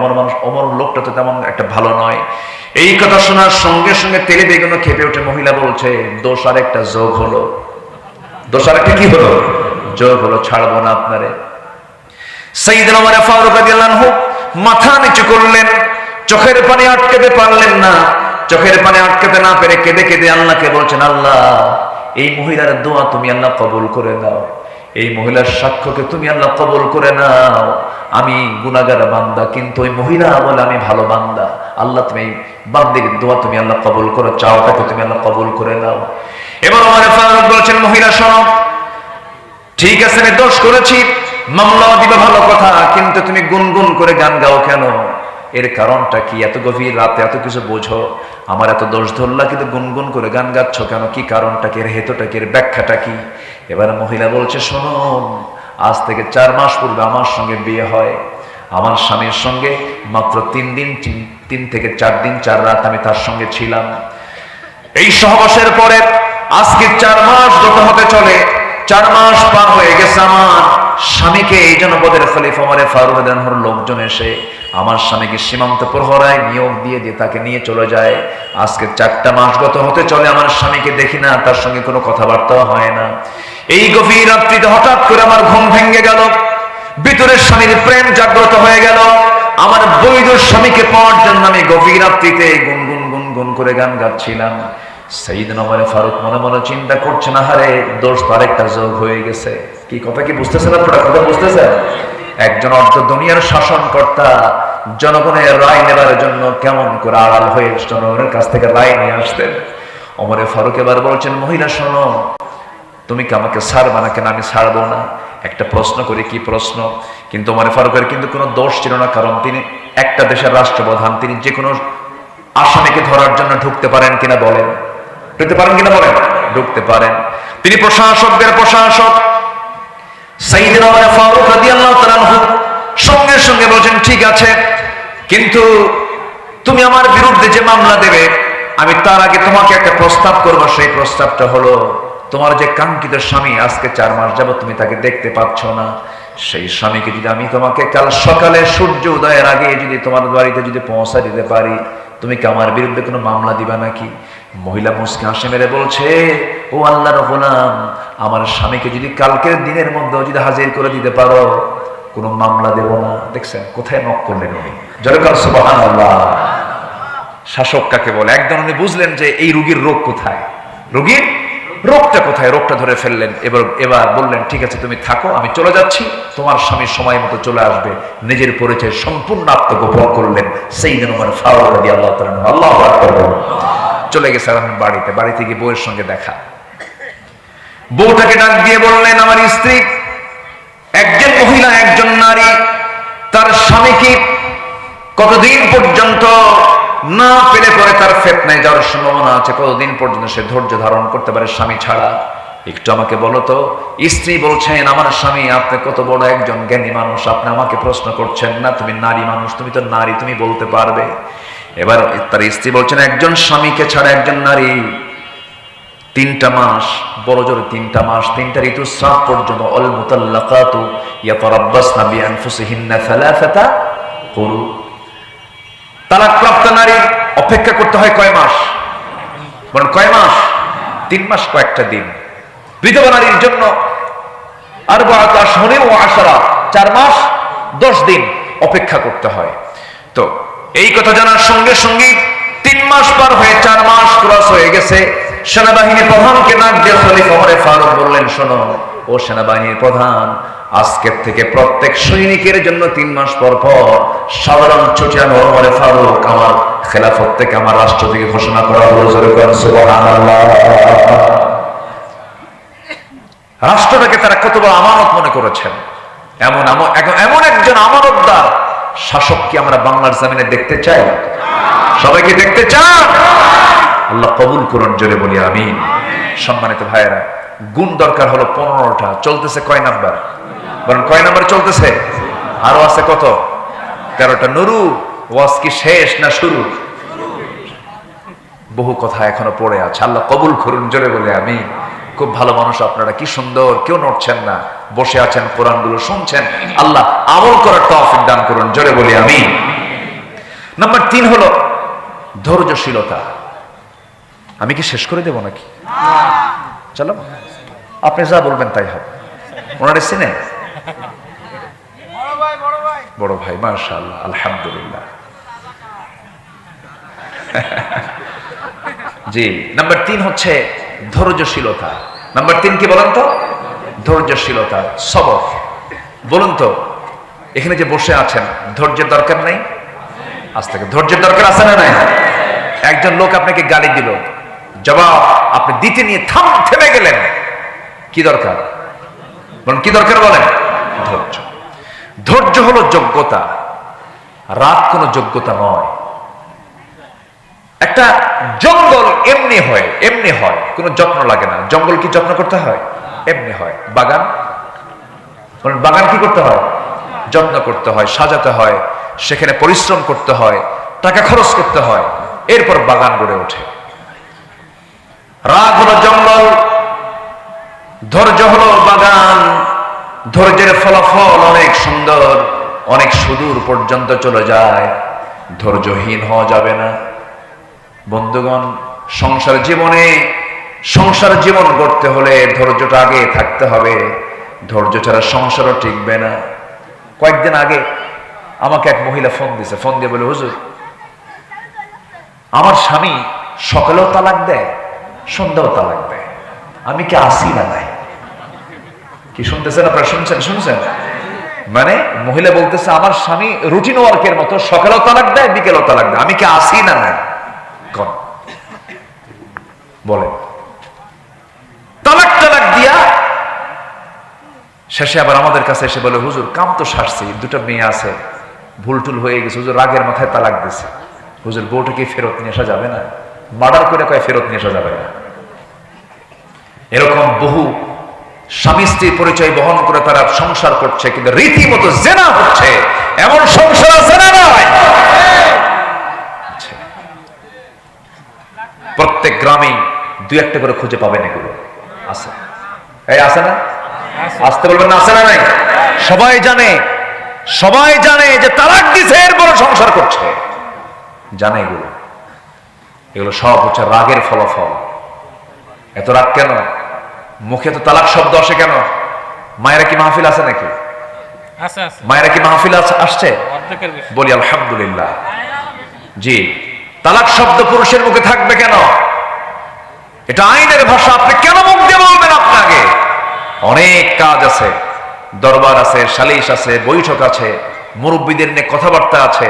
ওমর লোকটা তো তেমন একটা ভালো নয়। এই কথা শোনার সঙ্গে সঙ্গে তেলে বেগুনো খেপে ওঠে। মহিলা বলছে, দোষ আরেকটা যোগ হলো। দোষ আরেকটা কি হলো? যোগ হলো, ছাড়বো না আপনারে। সাইয়েদনা ওমর ফারুক রাদিয়াল্লাহু আনহু মাথা নিচু করলেন, চোখের পানি আটকাতে পারলেন না। চোখের পানি আটকাতে না পেরে কেঁদে কেঁদে আল্লাহকে বলছেন, আল্লাহ, এই মহিলার দোয়া তুমি আল্লাহ কবুল করে দাও, এই মহিলার সাক্ষ্যকে তুমি আল্লাহ কবুল করে নাও। আমি গুনাহগার বান্দা, কিন্তু ওই মহিলা বলে আমি ভালো বান্দা। আল্লাহ, তুমি এই বান্দির দোয়া তুমি আল্লাহ কবুল করো, চাওটাকে তুমি আল্লাহ কবুল করে নাও। এবার ওমর ফারুক বলছেন, মহিলা শোনো, ঠিক আছে আমি দোষ করেছি, মামলা দিবা ভালো কথা, কিন্তু তুমি গুনগুন করে গান গাও কেন? এর কারণটা কি? এত গভীর রাতে এত কিছু বোঝো, আমার এত দোষ ধরলা, কিন্তু গুনগুন করে গান গাচ্ছ কেন? কি কারণটা কি? এর হেতুটা কি? এর ব্যাখ্যাটা কি? এবার মহিলা বলছে, শোনো, আজ থেকে 4 মাস পূর্বে আমার সঙ্গে বিয়ে হয়। আমার স্বামীর সঙ্গে মাত্র 3 থেকে 4 দিন 4 রাত আমি তার সঙ্গে ছিলাম। এই সহবাসের পরে আজকে 4 মাস গত হতে চলে, 4 মাস পার হয়ে গেছে। আমার স্বামীকে এই জনপদের খলিফা ওমর ফারুক রাদিয়াল্লাহু আনহুর লোকজন এসে আমার স্বামীকে সীমান্ত প্রহরায় নিয়োগ দিয়ে তাকে নিয়ে চলে যায়। আজকে 4টা মাস গত হতে চলে, আমার স্বামীকে দেখি না, তার সঙ্গে কোনো কথাবার্তা হয় না। এই গভীর রাত্রিতে হঠাৎ করে আমার ঘুম ভেঙে গেল, ভিতরের স্বামীর প্রেম জাগ্রত হয়ে গেল। আমার বৈধ স্বামীকে পাওয়ার জন্য আমি গভীর রাত্রিতে গুনগুন গুনগুন করে গান গাচ্ছিলাম। সাইয়েদনা ওমর ফারুক মনে মনে চিন্তা করছেন, আহারে, দোষ তো আরেকটা যোগ হয়ে গেছে। কি কথা কি বুঝতেছেন আপনারা? কথা বুঝতেছেন? একজন অর্ধ দুনিয়ার শাসনকর্তা জনগণের রায় নেবার জন্য কেমন করে আড়াল হয়ে জনগণের কাছ থেকে রায় নিয়ে আসতেন। ওমর ফারুক এবার বলছেন, মহিলা শোনো, তুমি কি আমাকে ছাড়বা না? কেন আমি ছাড়বো না? একটা প্রশ্ন করি। কি প্রশ্ন? কিন্তু ওমর ফারুকের কিন্তু কোনো দোষ ছিল না, কারণ তিনি একটা দেশের রাষ্ট্রপ্রধান। তিনি যে কোনো আসামিকে ধরার জন্য ঢুকতে পারেন কিনা বলেন? ঢুকতে পারেন কিনা বলেন? ঢুকতে পারেন। তিনি প্রশাসকদের প্রশাসক। সাইয়েদনা ওমর ফারুক রাদিয়াল্লাহু তাআলা আনহু সঙ্গে সঙ্গে বলেন, ঠিক আছে, কিন্তু তুমি আমার বিরুদ্ধে যে মামলা দেবে, আমি তার আগে তোমাকে একটা প্রস্তাব করবো। সেই প্রস্তাবটা হলো, তোমার যে কাঙ্ক্ষিত স্বামী আজকে 4 মাস যাবত তুমি তাকে দেখতে পাচ্ছ না, সেই স্বামীকে যদি আমি তোমাকে কাল সকালে সূর্য উদয়ের আগে যদি তোমার বাড়িতে যদি পৌঁছা দিতে পারি, তুমি কি আমার বিরুদ্ধে কোনো মামলা দিবা নাকি? মহিলা মুসকে হাসি মেরে বলছে, ও আল্লাহর গোলাম, আমার স্বামীকে যদি কালকের দিনের মধ্যে যদি হাজির করে দিতে পারো, কোনো মামলা দেব না। দেখছেন কোথায় নক করলেন উনি? জোরে কার সুবহানাল্লাহ। শাসক কাকে বলে? একদম উনি বুঝলেন যে এই রোগীর রোগ কোথায়, রোগীর রোগটা কোথায়, রোগটা ধরে ফেললেন। এবার বললেন, ঠিক আছে তুমি থাকো, আমি চলে যাচ্ছি, তোমার স্বামী সময় মতো চলে আসবে। নিজের পরিচয় সম্পূর্ণ আত্মগোপন করলেন সাইয়েদনা ওমর ফারুক রাদিয়াল্লাহু তাআলা আনহু। আল্লাহু আকবার। চলে গেছে বাড়িতে। বাড়িতে গিয়ে বউয়ের সঙ্গে দেখা। বউটাকে ডাক দিয়ে বললেন, আমার স্ত্রী, একজন মহিলা, একজন নারী তার স্বামীকে কতদিন পর্যন্ত না পেলে পরে তার ফিতনায় যাওয়ার সম্ভাবনা আছে, কতদিন পর্যন্ত সে ধৈর্য ধারণ করতে পারে স্বামী ছাড়া? একটু আমাকে বলো তো। স্ত্রী বলছেন, আমার স্বামী, আপনি কত বড় একজন জ্ঞানী মানুষ, আপনি আমাকে প্রশ্ন করছেন না? তুমি নারী মানুষ, তুমি তো নারী, তুমি বলতে পারবে। এবার তার স্ত্রী বলছেন, একজন স্বামীকে ছাড়া একজন নারী 3টা মাস, বড় জোরে 3টা মাস, 3টা ঋতুস্রাব পর্যন্ত, অল মুতাল্লাকাতু ইয়াতারাব্বাসনা বিআনফুসিহিন্না সালাসাতা কুরু, তালাকপ্রাপ্ত নারীর অপেক্ষা করতে হয় কয় মাস? বলেন কয় মাস? 3 মাস কয়েকটা দিন। বিধবা নারীর জন্য আরবাআতু আশহুরিন ওয়া আশরা, 4 মাস 10 দিন অপেক্ষা করতে হয়। তো এই কথা জানার সঙ্গে সঙ্গে 3 মাস পার হয়ে 4 মাস ক্রস হয়ে গেছে। সেনাবাহিনী প্রধানকে ডাক দিয়ে খলিফা ওমর ফারুক বললেন, শোনো, ও সেনাবাহিনীর প্রধান, আজকের থেকে প্রত্যেক সৈনিকের জন্য 3 মাস পর পর সাধারণ ছুটি আমি ওমর ফারুক আমার খেলাফত থেকে, আমার রাষ্ট্র থেকে ঘোষণা করা হলো। সুবহানাল্লাহ। রাষ্ট্রটাকে তারা কত বড় আমানত মনে করেছেন। এমন একজন আমানতদার শাসক কি আমরা বাংলার জমিনে দেখতে চাই? সবাইকে দেখতে চান? আল্লাহ কবুল করুন, জোরে বলি আমিন। সম্মানিত ভাইয়েরা, গুণ দরকার হলো 15টা। চলতেছে কয় নাম্বার? বলেন কয় নাম্বার চলতেছে? আরো আছে কত? 13টা। নুরু, ওয়াজ কি শেষ না শুরু? বহু কথা এখনো পড়ে আছে। আল্লাহ কবুল করুন, জোরে বলি আমিন। খুব ভালো মানুষ আপনারা, কি সুন্দর, কেউ নড়ছেন না, বসে আছেন, কোরআনগুলো শুনছেন। আল্লাহ আমল করার তৌফিক দান করুন, জোরে বলি আমিন। নাম্বার 3 হলো ধৈর্যশীলতা। আমি কি শেষ করে দেব নাকি? চলো, আপনি যা বলবেন তাই হবে। ওনারা চিনে? বড় ভাই, মাশাআল্লাহ, আলহামদুলিল্লাহ। জি, নাম্বার 3 হচ্ছে ধৈর্যশীলতা। নাম্বার 3 কি বলেন তো? ধৈর্যশীলতা, সবর। বলুন তো, এখানে যে বসে আছেন, ধৈর্যের দরকার নেই? আজ থেকে ধৈর্যের দরকার আছে না নাই? একজন লোক আপনাকে গালি দিল, জবাব আপনি দিতে নিয়ে থেমে গেলেন, কি দরকার? বলেন কি দরকার বলেন? ধৈর্য। ধৈর্য হলো যোগ্যতা, রাগ কোনো যোগ্যতা নয়। একটা জঙ্গল এমনি হয়, কোনো যত্ন লাগে না। জঙ্গল কি যত্ন করতে হয়? এমনি হয়। বাগান, বাগান কি করতে হয়? যত্ন করতে হয়, সাজাতে হয়, সেখানে পরিশ্রম করতে হয়, টাকা খরচ করতে হয়, এরপর বাগান গড়ে ওঠে। রাগ হলো জঙ্গল, ধৈর্য হলো বাগান। ধৈর্যের ফলাফল অনেক সুন্দর, অনেক সুদূর পর্যন্ত চলে যায়। ধৈর্যহীন হওয়া যাবে না। বন্ধুগণ, সংসার জীবন গড়তে হলে ধৈর্যটা আগে থাকতে হবে। ধৈর্য ছাড়া সংসারও টিকবে না। কয়েকদিন আগে আমাকে এক মহিলা ফোন দিয়ে বলে, হুজুর, আমার স্বামী সকালেও তালাক দেয়, সন্ধ্যাও তালাক দেয়, আমি কি আসি না নাই? কি শুনতেছেন আপনারা? শুনছেন? মানে মহিলা বলতেছে, আমার স্বামী রুটিন ওয়ার্কের মতো সকালেও তালাক দেয়, বিকেলেও তালাক দেয়, আমি কি আসি না নাই? কোন বলেন? তালাক দিয়া শেষে আবার আমাদের কাছে এসে বলে, হুজুর কাম তো সারছি, দুটো মেয়ে আছে, ভুলটুল হয়ে গেছে, হুজুর রাগের মাথায় তালাক দিছে, হুজুর বউটাকে ফেরত নিয়ে আসা যাবে না? মার্ডার করে কয় ফেরত নিয়ে আসা যাবে না। এরকম বহু স্বামী স্ত্রী পরিচয় বহন করে তারা সংসার করছে, কিন্তু রীতিমতো জেনা হচ্ছে। এমন সংসার আছে না নয়? প্রত্যেক গ্রামে দুই একটা করে খুঁজে পাবেন, এগুলো আছে। এই আছে না? আসতে বলবেন না, আছে না নাই? সবাই জানে যে তালাক দিছে, এরপর সংসার করছে, জানে এগুলো সব হচ্ছে রাগের ফলাফল। এত রাগ কেন? মুখে তো তালাক শব্দ আসে কেন? মায়েরা কি মাহফিল আছে নাকি? মায়েরা কি মাহফিল আসছে? বলি আলহামদুলিল্লাহ। জি, তালাক শব্দ পুরুষের মুখে থাকবে কেন? এটা আইনের ভাষা, আপনি কেন মুখ দিয়ে বলবেন? আপনাকে অনেক কাজ আছে, দরবার আছে, সালিশ আছে, বৈঠক আছে, মুরব্বীদের নিয়ে কথাবার্তা আছে,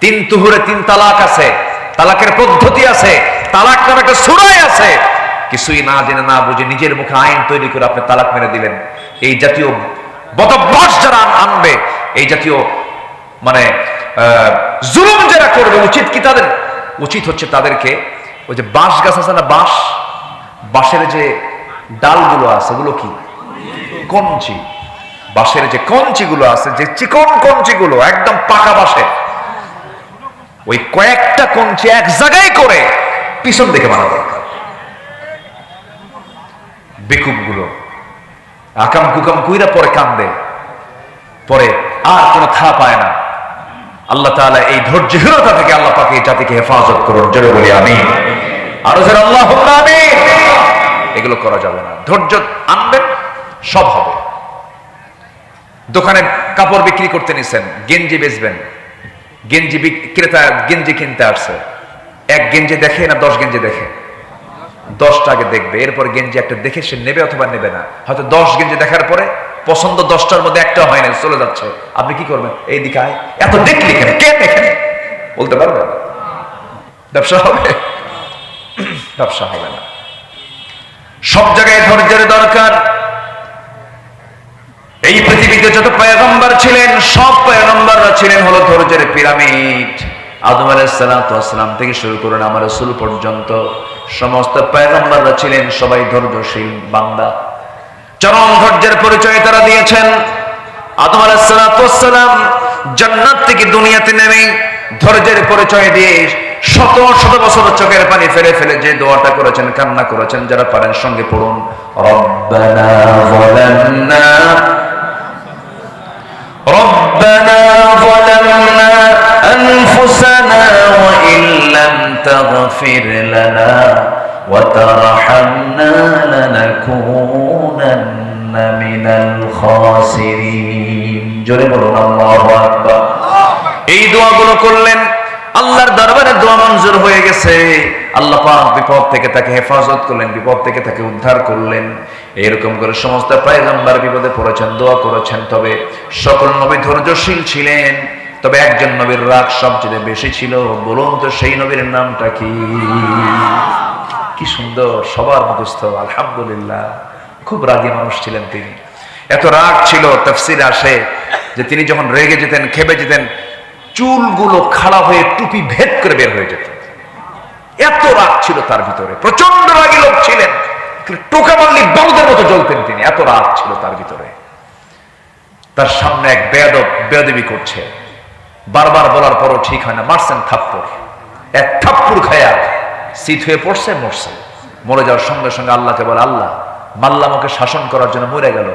3 তুহুরে 3 তালাক আছে, তালাকের পদ্ধতি আছে, তালাক নামে একটা সূরা আছে। কিছুই না জেনে না বুঝে নিজের মুখে আইন তৈরি করে আপনি তালাক মেরে দিলেন। এই জাতীয় বদভ্যাস যারা আনবে, এই জাতীয় মানে জুলুম যারা করবে, উচিত হচ্ছে তাদেরকে ওই যে বাঁশ গাছ আছে না, বাঁশের যে ডালগুলো আছে, ওগুলো কি কঞ্চি, বাঁশের যে কঞ্চিগুলো আছে, যে চিকন কঞ্চিগুলো একদম পাকা বাঁশের, ওই কয়েকটা কঞ্চি এক জায়গায় করে পিছন দিকে মারা দরকার। বেকুব গুলো আকাম কুকাম কুইরা পরে কান্দে, পরে আর কোনো থা পায় না। আল্লাহ তাআলা এই ধৈর্যহীনতা থেকে আল্লাহ পাক এই জাতিকে হেফাজত করুন। জোরে বলি আমিন। আরো জোরে আল্লাহুম্মা আমিন। এগুলো করা যাবে না। ধৈর্য আনবেন, সব হবে। দোকানে কাপড় বিক্রি করতে নিছেন, গেঞ্জি বেচবেন, গেঞ্জি বিক্রেতা গেঞ্জি কিনতে আসছে, এক গেঞ্জি দেখে না 10 গেঞ্জি দেখে? 10টা আগে দেখবে, এরপর গেঞ্জি একটা দেখে সে নেবে অথবা নেবে না। হয়তো 10 গেঞ্জি দেখার পরে পছন্দ 10টার মধ্যে একটা হয় না, চলে যাচ্ছে। আপনি কি করবেন? এই দিকে আয়, এত দেখলি কেন এখানে বলতে পারবেন? ব্যবসা হবে? ব্যবসা হবে না। সব জায়গায় ধৈর্যের দরকার। এই পৃথিবীতে যত পয়গম্বর ছিলেন, সব পয়গম্বররা ছিলেন হলো ধৈর্যের পিরামিড। আদম আলাইহিস সালাতু ওয়াস সালাম থেকে শুরু করে আমার রাসূল পর্যন্ত সমস্ত পয়গম্বররা ছিলেন সবাই ধৈর্যশীল বান্দা। চরম ধৈর্যের পরিচয় তারা দিয়েছেন। আদম আলাইহিস সালাতু ওয়াস সালাম জান্নাত থেকে দুনিয়াতে নেমে ধৈর্যের পরিচয় দিয়ে শত শত বছর চোখের পানি ফেলে ফেলে যে দোয়াটা করেছেন, কান্না করেছেন, যারা পারেন সঙ্গে পড়ুন, রব্বানা যালামনা আনফুসানা ওয়া ইল্লাম তাগফির লানা ওয়া তারহামনা লানাকুনান্না মিনাল খাসিরিন। জোরে বলুন আল্লাহু আকবার। এই দোয়াগুলো করলেন, আল্লাহর দরবারে দোয়া মঞ্জুর হয়ে গেছে। আল্লাহ পাক বিপদ থেকে তাকে হেফাজত করলেন, বিপদ থেকে তাকে উদ্ধার করলেন। এরকম করে সমস্ত পয়গম্বর বিপদে পড়েছেন, দোয়া করেছেন। তবে সকল নবী ধৈর্যশীল ছিলেন, তবে একজন নবীর রাগ সবচেয়ে বেশি ছিল। বলুন তো সেই নবীর নামটা কি? কি সুন্দর, সবার মুখস্থ, আলহামদুলিল্লাহ। খুব রাগী মানুষ ছিলেন তিনি। এত রাগ ছিল, তাফসীরে আসে যে তিনি যখন রেগে যেতেন, খেপে যেতেন, চুলগুলো খাড়া হয়ে টুপি ভেদ করে বের হয়ে যেত। এত রাগ ছিল তার ভিতরে, প্রচন্ড রাগী লোক ছিলেন, টোকা মারলে বাউদের মতো জ্বলতেন তিনি, এত রাগ ছিল তার ভিতরে। তার সামনে এক বেয়াদব বেয়াদবি করছে, বারবার বলার পরও ঠিক হয় না, মারছেন থাপ্পড়, এক থাপ্পড় খায়া শীত হয়ে পড়ছে, মরছে। মরে যাওয়ার সঙ্গে সঙ্গে আল্লাহকে বলে, আল্লাহ মারলাম, ওকে শাসন করার জন্য মরে গেল,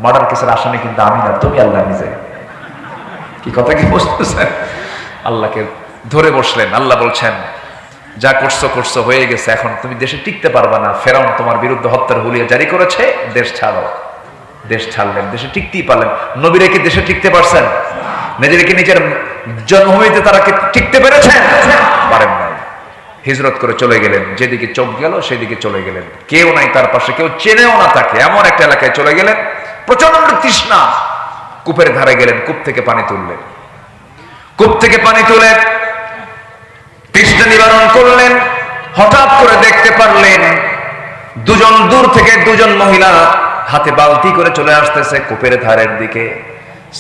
মার্ডার কেসের আসামি কিন্তু আমি না, তুমি আল্লাহ নিজে। কি কথা কি বুঝতেছেন? আল্লাহকে ধরে বসলেন। আল্লাহ বলছেন, যা করছো করছো, হয়ে গেছে, এখন তুমি দেশে টিকতে পারবা না, ফেরাউন তোমার বিরুদ্ধে হত্যার হুলিয়া জারি করেছে, দেশ ছাড়ো। দেশ ছাড়লেন, দেশে টিকতেই পারলেন। নবীরা কি দেশে টিকতে পারছেন? নিজেকে নিজের জন্মভূমিতে তারা কি টিকতে পেরেছেন? পারেন নাই। হিজরত করে চলে গেলেন, যেদিকে চোখ গেল সেদিকে চলে গেলেন, কেউ নাই তার পাশে, কেউ চেনেও না তাকে, এমন একটা এলাকায় চলে গেলেন। প্রচন্ড তৃষ্ণা, কূপের ধারে গেলেন, কূপ থেকে পানি তুললেন, কূপ থেকে পানি তুলে তৃষ্ণা নিবারণ করলেন। হঠাৎ করে দেখতে পারলেন দুজন দূর থেকে দুজন মহিলা হাতে বালতি করে চলে আসতেছে কূপের ধারের দিকে।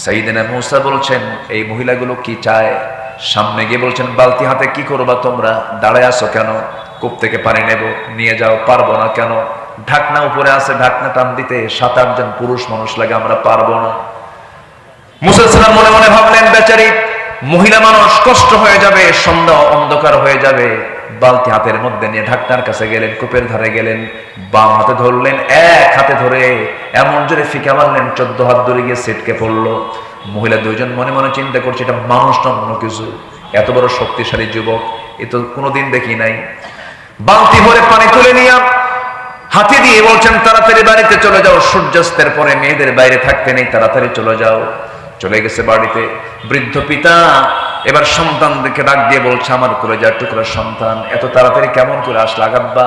সাইয়েদনা মূসা বলছেন, এই মহিলাগুলো কি চায়? সামনে গিয়ে বলছেন, বালতি হাতে কি করবা তোমরা? দাঁড়ায় আছো কেন? কূপ থেকে পানি নেব, নিয়ে যাও। পারবো না কেন? ঢাকনা উপরে আছে, ঢাকনা টান দিতে 7-8 জন পুরুষ মানুষ লাগে, আমরা পারবো না। মূসা সালাম মনে মনে ভাবলেন, বেচারি মহিলা মানুষ, কষ্ট হয়ে যাবে, সন্ধ্যা অন্ধকার হয়ে যাবে। বালতি হাতের মধ্যে নিয়ে ঢাকনার কাছে গেলেন, কূপের ধারে গেলেন, বাম হাতে ধরলেন, এক হাতে ধরে এমন জোরে ফিকা মারলেন, 14 হাত দূরে গিয়ে ছিটকে পড়লো। মহিলা দুইজন মনে মনে চিন্তা করছে, এটা মানুষ না অন্য কিছু, এত বড় শক্তিশালী যুবক এ তো কোনোদিন দেখি নাই। বালতি ভরে পানি তুলে নিয়ে হাতে দিয়ে বলছেন, তাড়াতাড়ি বাড়িতে চলে যাও, সূর্যাস্তের পরে মেয়েদের বাইরে থাকতে নেই, তাড়াতাড়ি চলে যাও। চলে গেছে বাড়িতে। বৃদ্ধ পিতা এবার সন্তানদেরকে ডাক দিয়ে বলছে, আমার কলেজার টুকরা সন্তান, এত তাড়াতাড়ি কেমন করে আসলে? আগাব্বা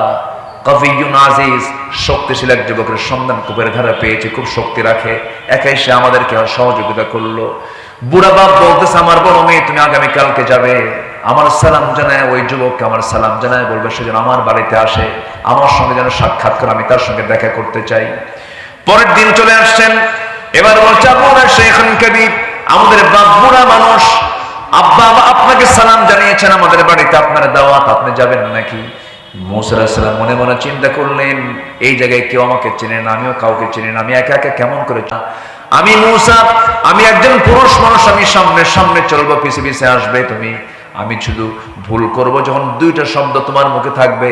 কবিয়ুন আজিজ, শক্তিশালী এক যুবকের সন্তান কূপের ধারে পেয়েছে, খুব শক্তি রাখে, একাই সে আমাদেরকে সহযোগিতা করলো। বুড়া বাপ বলতেছে, আমার বড় মেয়ে, তুমি আগামীকালকে যাবে, আমার সালাম জানায় ওই যুবককে আমার সালাম জানায় বলবে, সে যেন আমার বাড়িতে আসে, আমার সঙ্গে যেন সাক্ষাৎ করে, আমি তার সঙ্গে দেখা করতে চাই। পরের দিন চলে আসছেন। এবার বলছে, আপনার শেখুন কবির, আমাদের বাপ বুড়া মানুষ, আব্বা আপনাকে সালাম জানিয়েছেন, আমাদের বাড়িতে আপনার দাওয়াত, আপনি যাবেন নাকি? মূসা আলাইহিস সালাম মনে মনে চিন্তা করলেন, এই জায়গায় কেউ আমাকে চেনে না, আমিও কাউকে চিনি না, আমি একা একা কেমন করে? আমি মূসা, আমি একজন পুরুষ মানুষ, আমি সামনে সামনে চলবো, পিছে পিছে আসবে তুমি। আমি শুধু ভুল করব যখন 2টা শব্দ তোমার মুখে থাকবে,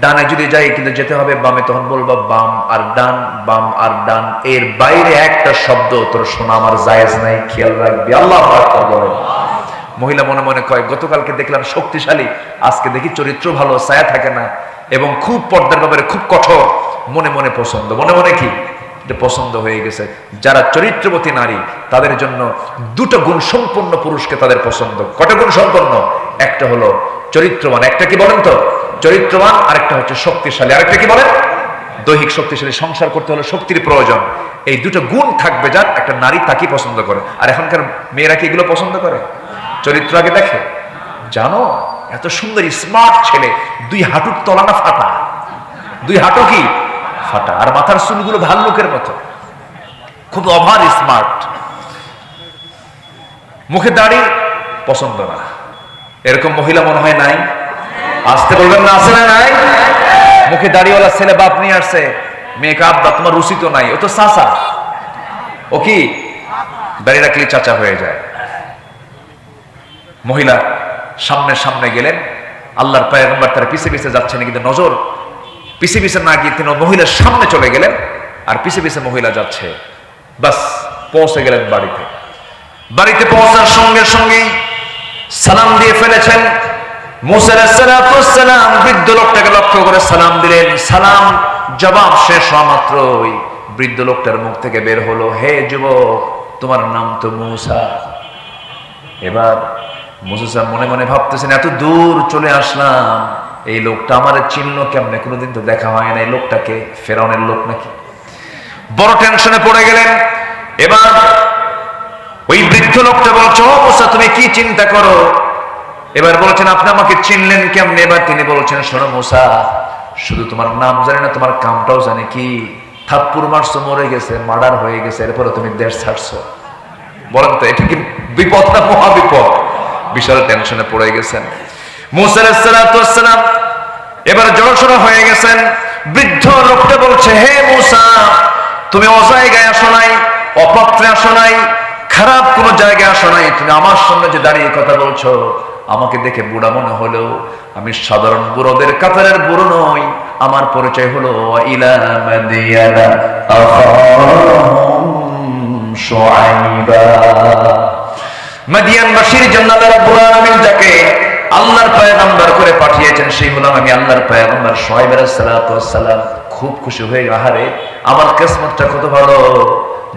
ডানে যদি যাই কিন্তু যেতে হবে বামে, তখন বলবা বাম আর ডান, বাম আর ডান, এর বাইরে একটা শব্দ তোর শোনা আমার জায়েজ নাই, খেয়াল রাখবি। আল্লাহু আকবার বলেন। মহিলা মনে মনে কয়, গতকালকে দেখলাম শক্তিশালী, আজকে দেখি চরিত্র ভালো, ছায়া থাকে না, এবং খুব পর্দার ব্যাপারে খুব কঠোর। মনে মনে পছন্দ, মনে মনে কি পছন্দ হয়ে গেছে। যারা চরিত্রবতী নারী, তাদের জন্য 2টা গুণ সম্পন্ন পুরুষকে তাদের পছন্দ। কটা গুণ সম্পন্ন? একটা হলো চরিত্রবান, একটা কি বলেন তো? চরিত্রবান, আরেকটা হচ্ছে শক্তিশালী, আরেকটা কি বলেন? দৈহিক শক্তিশালী। সংসার করতে হলে শক্তির প্রয়োজন, এই 2টা গুণ থাকবে যার, একটা নারী তাকে পছন্দ করে। আর এখনকার মেয়েরা কি এগুলো পছন্দ করে? চরিত্র আগে দেখে। জানো, এত সুন্দর স্মার্ট ছেলে, 2 হাঁটুর তলা না ফাটা, 2 হাঁটু কি ফাটা, আর মাথার চুলগুলো ভাল্লুকের মতো, খুব ওভার স্মার্ট। মুখে দাড়ি পছন্দ না, এরকম মহিলা মনে হয় নাই? আসতে বলবেন না, আছে না নাই? মুখে দাড়িওয়ালা ছেলে বাপ নিয়ে আসছে, মেয়েকে আব্বা তোমার রুচি তো নাই, ও তো চাচা, ও কি দাড়ি রাখলে চাচা হয়ে যায়। মহিলা সামনে সামনে গেলেন, আল্লাহর পয়গম্বর তার পিছে পিছে যাচ্ছেন, কিন্তু নজর পিছে পিছে না গিয়ে তিনি মহিলার সামনে চলে গেলেন, আর পিছে পিছে মহিলা যাচ্ছে। বাস পৌঁছে গেলেন বাড়িতে। বাড়িতে পৌঁছার সঙ্গে সঙ্গে সালাম দিয়ে ফেলেছেন। মূসা আলাইহিস সালাম বৃদ্ধ লোকটাকে লক্ষ্য করে সালাম দিলেন। সালাম জবাব শেষ হওয়া মাত্রই বৃদ্ধ লোকটার মুখ থেকে বের হলো, হে যুবক, তোমার নাম তো মূসা। এবার মূসা মনে মনে ভাবতেছেন, এত দূর চলে আসলাম, এই লোকটা আমার চিনল কেমনে? কোনোদিন তো দেখা হয় না, এই লোকটাকে ফেরাউনের লোক নাকি? বড় টেনশনে পড়ে গেলেন। এবার ওই বৃদ্ধ লোকটা বলছে, ও মূসা, তুমি কি চিন্তা করো? এবার বলছেন, আপনি আমাকে চিনলেন কেমনে? এবার তিনি বলছেন, শোনো মূসা, শুধু তোমার নাম জানি না, তোমার কামটাও জানি। কি? থাপ্পড় মারছো, মরে গেছে, মার্ডার হয়ে গেছে, এরপরে তুমি দেশ ছাড়ছো। বলেন তো এটা কি বিপদ না মহা বিপদ? বিশাল টেনশনে পড়ে গেছেন মূসা আলাইহিস সালাতু ওয়াস সালাম। এবার জড়সড় হয়ে গেছেন। বৃদ্ধ লোকটা বলছে, হে মূসা, তুমি অজায়গায় আসো নাই, অপাত্রে আসো নাই, খারাপ কোন জায়গায় আসো নাই, তুমি আমার সামনে যে দাঁড়িয়ে কথা বলছো, আমাকে দেখে বুড়া মনে হলেও আমি সাধারণ বুড়োদের কাতারের বুড়ো নই। আমার পরিচয় হলো ইলা মাদিয়ানা আখাহুম শুআইবা। মাদিয়ানবাসীর জন্য আল্লাহ রাব্বুল আলামিন যাকে আল্লাহর পয়গম্বর করে পাঠিয়েছেন, সেই হলাম আমি আল্লাহর পয়গম্বর শুআইব আলাইহিস সালাতু ওয়াস সালাম। খুব খুশি হয়ে, আহারে আমার কিসমতটা কত ভালো,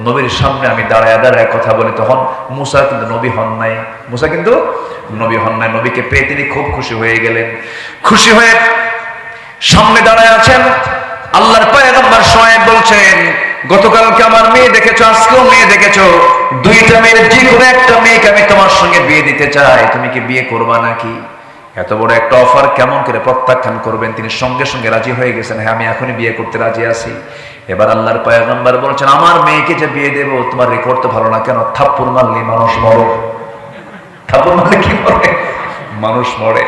নবীর সামনে আমি দাঁড়ায় দাঁড়ায় কথা বলি। তখন মূসা কিন্তু নবী হন নাই, মূসা কিন্তু নবী হন নাই। নবীকে পেয়ে তিনি খুব খুশি হয়ে গেলেন। খুশি হয়ে সামনে দাঁড়ায় আছেন। আল্লাহর পয়গম্বর শুআইব বলছেন, গতকালকে আমার মেয়ে দেখেছো, আজকেও মেয়ে দেখেছো, দুইটা মেয়ের যে কোনো একটা মেয়েকে আমি তোমার সঙ্গে বিয়ে দিতে চাই, তুমি কি বিয়ে করবা নাকি? এত বড় একটা অফার কেমন করে প্রত্যাখ্যান করবেন? তিনি সঙ্গে সঙ্গে রাজি হয়ে গেছেন, হ্যাঁ আমি এখনই বিয়ে করতে রাজি আছি। এবার আল্লাহর পয়গম্বর বলছেন, আমার মেয়েকে যে বিয়ে দেবো, তোমার রেকর্ড তো ভালো না কেন? থাপ্পড় মারলে মানুষ মরে, থাপ্পড় মারলে কি মরে? মানুষ মরে।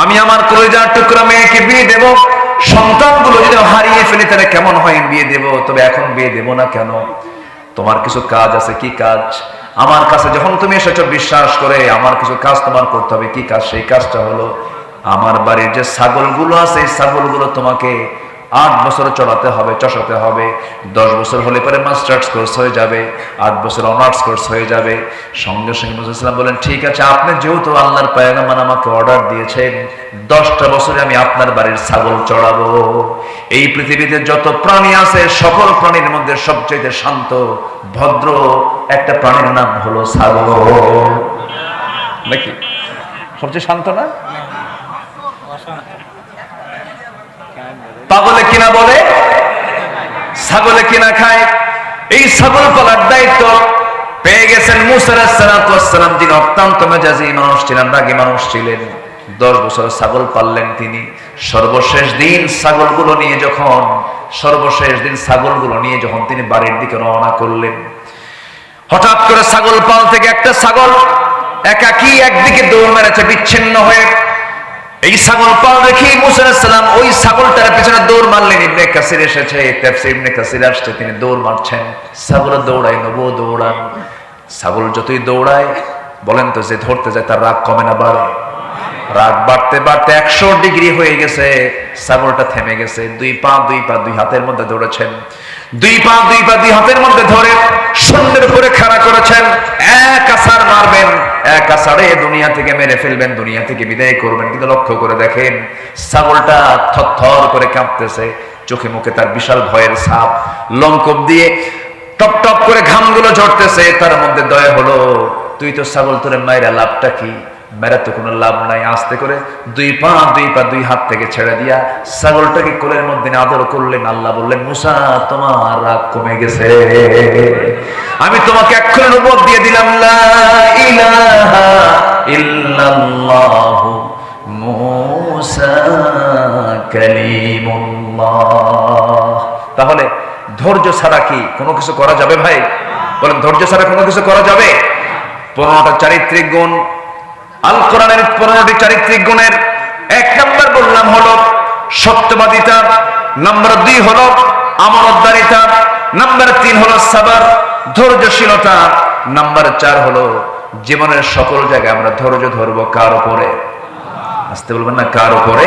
আমি আমার কলিজার টুকরা মেয়েকে বিয়ে দেব, সন্তানগুলো যদি হারিয়ে ফেলি তাহলে কেমন হয়? বিয়ে দেব, তবে এখন বিয়ে দেব না কেন? তোমার কিছু কাজ আছে। কি কাজ? আমার কাছে যখন তুমি এসেছো বিশ্বাস করে, আমার কিছু কাজ তোমার করতে হবে। কি কাজ? সেই কাজটা হলো, আমার বাড়ির যে ছাগলগুলো আছে, এই ছাগলগুলো তোমাকে 8 বছর চড়াতে হবে, চষাতে হবে। 10 বছর হলে পরে মাস্টার্স কোর্স হয়ে যাবে, 8 বছর অনার্স কোর্স হয়ে যাবে। সঙ্গে সঙ্গে মুসা ইসলাম বলেন, ঠিক আছে, আপনি যেহেতু আল্লাহর পয়গম্বর আমাকে অর্ডার দিয়েছেন, 10টা বছরে আমি আপনার বাড়ির ছাগল চড়াবো। এই পৃথিবীতে যত প্রাণী আছে, সকল প্রাণীর মধ্যে সবচেয়ে শান্ত ভদ্র একটা প্রাণীর নাম হলো ছাগল। নাকি সবচেয়ে শান্ত না? পাগলে কিনা বলে, ছাগলে কিনা খায়। এই ছাগল পালার দায়িত্ব পেয়ে গেছেন মূসা আলাইহিস সালাতু ওয়াস সালাম, যিনি অত্যন্ত মেজাজি মানুষ ছিলেন, রাগী মানুষ ছিলেন। 10 বছর ছাগল পাললেন তিনি। সর্বশেষ দিন ছাগলগুলো নিয়ে যখন তিনি বাড়ির দিকে রওনা করলেন, হঠাৎ করে ছাগল পাল থেকে একটা ছাগল একাকী একদিকে দৌড় মেরেছে বিচ্ছিন্ন হয়ে। এই ছাগল পাল দেখি মূসা আলাইহিস সালাম ওই ছাগলটার পিছনে দৌড় মারলেন। ইবনে কাসির এসেছে, তাফসীর ইবনে কাসির আসছে, তিনি দৌড় মারছেন। ছাগল দৌড়ায়, নবুও দৌড়ান। ছাগল যতই দৌড়ায়, বলেন তো, যে ধরতে যায় তার রাগ কমে না বাড়ে? রাগ বাড়তে বাড়তে 100 ডিগ্রি হয়ে গেছে। ছাগলটা থেমে গেছে। দুই পা দুই হাতের মধ্যে ধরেছেন। দুই পা দুই হাতের মধ্যে ধরে সুন্দর করে খাড়া করেছেন। এক আছাড় মারবেন, এক আছাড়ে দুনিয়া থেকে মেরে ফেলবেন, দুনিয়া থেকে বিদায় করবেন। কিন্তু লক্ষ্য করে দেখেন, ছাগলটা থরথর করে কাঁপতেছে, চোখে মুখে তার বিশাল ভয়ের ছাপ, লোমকূপ দিয়ে টপ টপ করে ঘামগুলো ঝরতেছে। তার মধ্যে দয়া হলো, তুই তো ছাগল, তোরে মায়েরা লাভটা কি? মেরা তো কোনো লাভ নাই। আস্তে করে দুই পা দুই হাত থেকে ছেড়ে দিয়া ছাগলটাকে কোলের মধ্যে আদর করলেন। আল্লাহ বললেন, মূসা, তোমার রাগ কমে গেছে, আমি তোমাকে এক্ষুনি নবুয়ত দিয়ে দিলাম, লা ইলাহা ইল্লাল্লাহু মূসা কালিমুল্লাহ। তাহলে ধৈর্য ছাড়া কি কোনো কিছু করা যাবে ভাই? বলেন, ধৈর্য ছাড়া কোনো কিছু করা যাবে? 15টা চারিত্রিক গুণ, আল কোরআনের 15টি চারিত্রিক গুণের 1 নাম্বার বললাম হলো সত্যবাদিতা, নাম্বার 2 হলো আমানতদারিতা, নাম্বার 3 হলো সাবর, ধৈর্যশীলতা, নাম্বার 4 হলো জীবনের সকল জায়গায় আমরা ধৈর্য ধরবো। কার উপরে? আসতে বলবেন না, কার উপরে?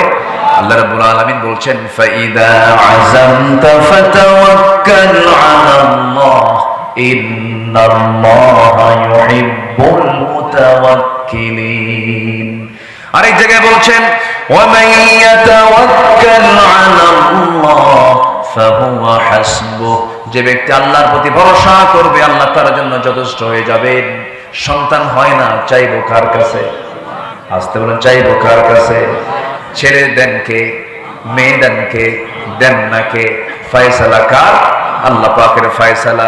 আল্লাহ রাব্বুল আলামিন বলছেন, ফাইদা আযামতা ফাতাওয়াক্কাল আলাল্লাহ ইন্নাল্লাহা ইউহিব্বুল মুতাওয়াক্কিলিন। আরেক জায়গায় বলছেন, ওয়া মান ইয়াতাওয়াক্কাল আলাল্লাহ ফাহুয়া হাসবুহ। যে ব্যক্তি আল্লাহর প্রতি ভরসা করবে, আল্লাহ তার জন্য যথেষ্ট হয়ে যাবেন। সন্তান হয় না, চাইবো কার কাছে? আসতে বলেন, চাইবো কার কাছে? ছেলে দেন কে? মেয়ে দেন কে? দেন না কে? ফয়সালা কার? আল্লাহ পাকের ফয়সালা।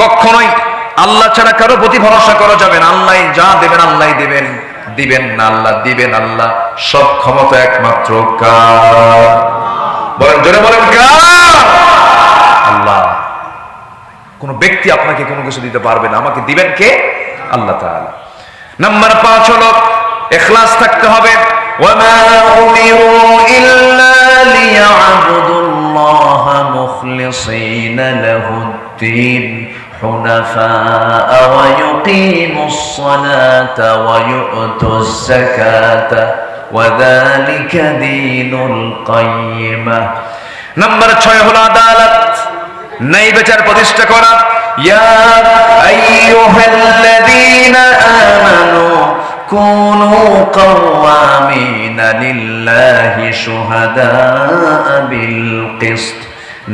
কখনোই আল্লাহ ছাড়া কারো প্রতি ভরসা করা যাবে না। আল্লাহ যা দেবেন আল্লাহই দিবেন, দিবেন না আল্লাহ, দিবেন আল্লাহ। সব ক্ষমতা একমাত্র কার? বলেন, জোরে বলেন, কার? আল্লাহ। কোনো ব্যক্তি আপনাকে কোনো কিছু দিতে পারবে না, আমাকে দিবেন কে? আল্লাহ তাআলা। নাম্বার 5 হলো ইখলাস থাকতে হবে। ওয়ামা উমিরু ইল্লা লিয়া'বুদুল্লাহা মুখলিসিনা লাহুদ-দ্বীন হুনাফা'a ওয়া ইউকিমুস-সালাতা ওয়া ইউ'তুজ-যাকাতা ওয়া যালিকা দীনুল কাইয়্যিমাহ। নাম্বার 6 হলো আদালত, ন্যায় বিচার প্রতিষ্ঠা করা। ইয়া আইয়ুহাল্লাযীনা আমানু কুনু কাওয়ামিনা লিল্লাহি শুহাদা'a বিল কিসত।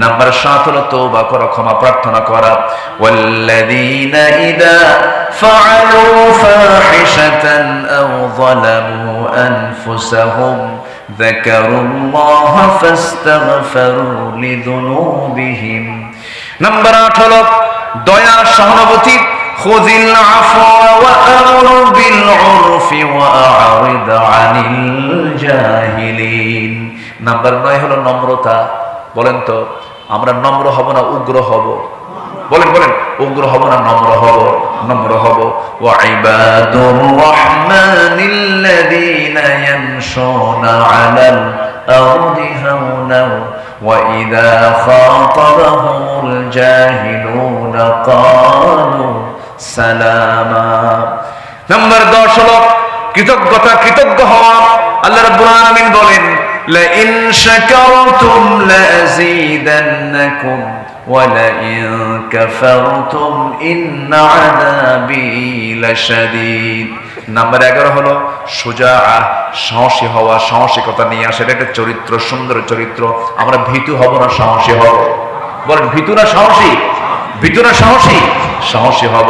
নাম্বার 7 হলো তওবা করা, ক্ষমা প্রার্থনা করা। ওয়াল্লাযীনা ইযা ফাআলু ফাহিশাতান আও যালামু আনফুসাহুম যাকারুল্লাহা ফাস্তাগফিরু লিযুনুবিহিম। নাম্বার 8 হলো দয়া, সহানুভূতি। খুযিল আফওয়া ওয়া আমর বিল উরফি ওয়া আ'রিদ আনিল জাহিলিন। নাম্বার 9 হলো নম্রতা। বলেন তো আমরা নম্র হব না উগ্র হব? বলেন বলেন, উগ্র হব না নম্র হব? নম্র হব। ওয়া ইবাদুর রাহমানিল্লাযীনা ইয়ামশুনা আলাল আরদি হাওনা ওয়া ইযা খাতাবাহুমুল জাহিলুনা ক্বালু সালামা। নাম্বার 10 হলো কৃতজ্ঞতা, কৃতজ্ঞ হওয়া। আল্লাহ রাব্বুল আলামিন বলেন লাইন শাকারতুম লাযীদান্নাকুম ওয়া লাইন কাফারতুম ইন্না আযাবি লাশাদীদ। নাম্বার 11 হলো সুজাআ, সাহসী হওয়া, সাহসিকতা নিয়ে আসে। এটা একটা চরিত্র, সুন্দর চরিত্র। আমরা ভীতু হব না সাহসী হব? বলেন ভীতু না সাহসী? ভীতু না সাহসী? সাহসী হব।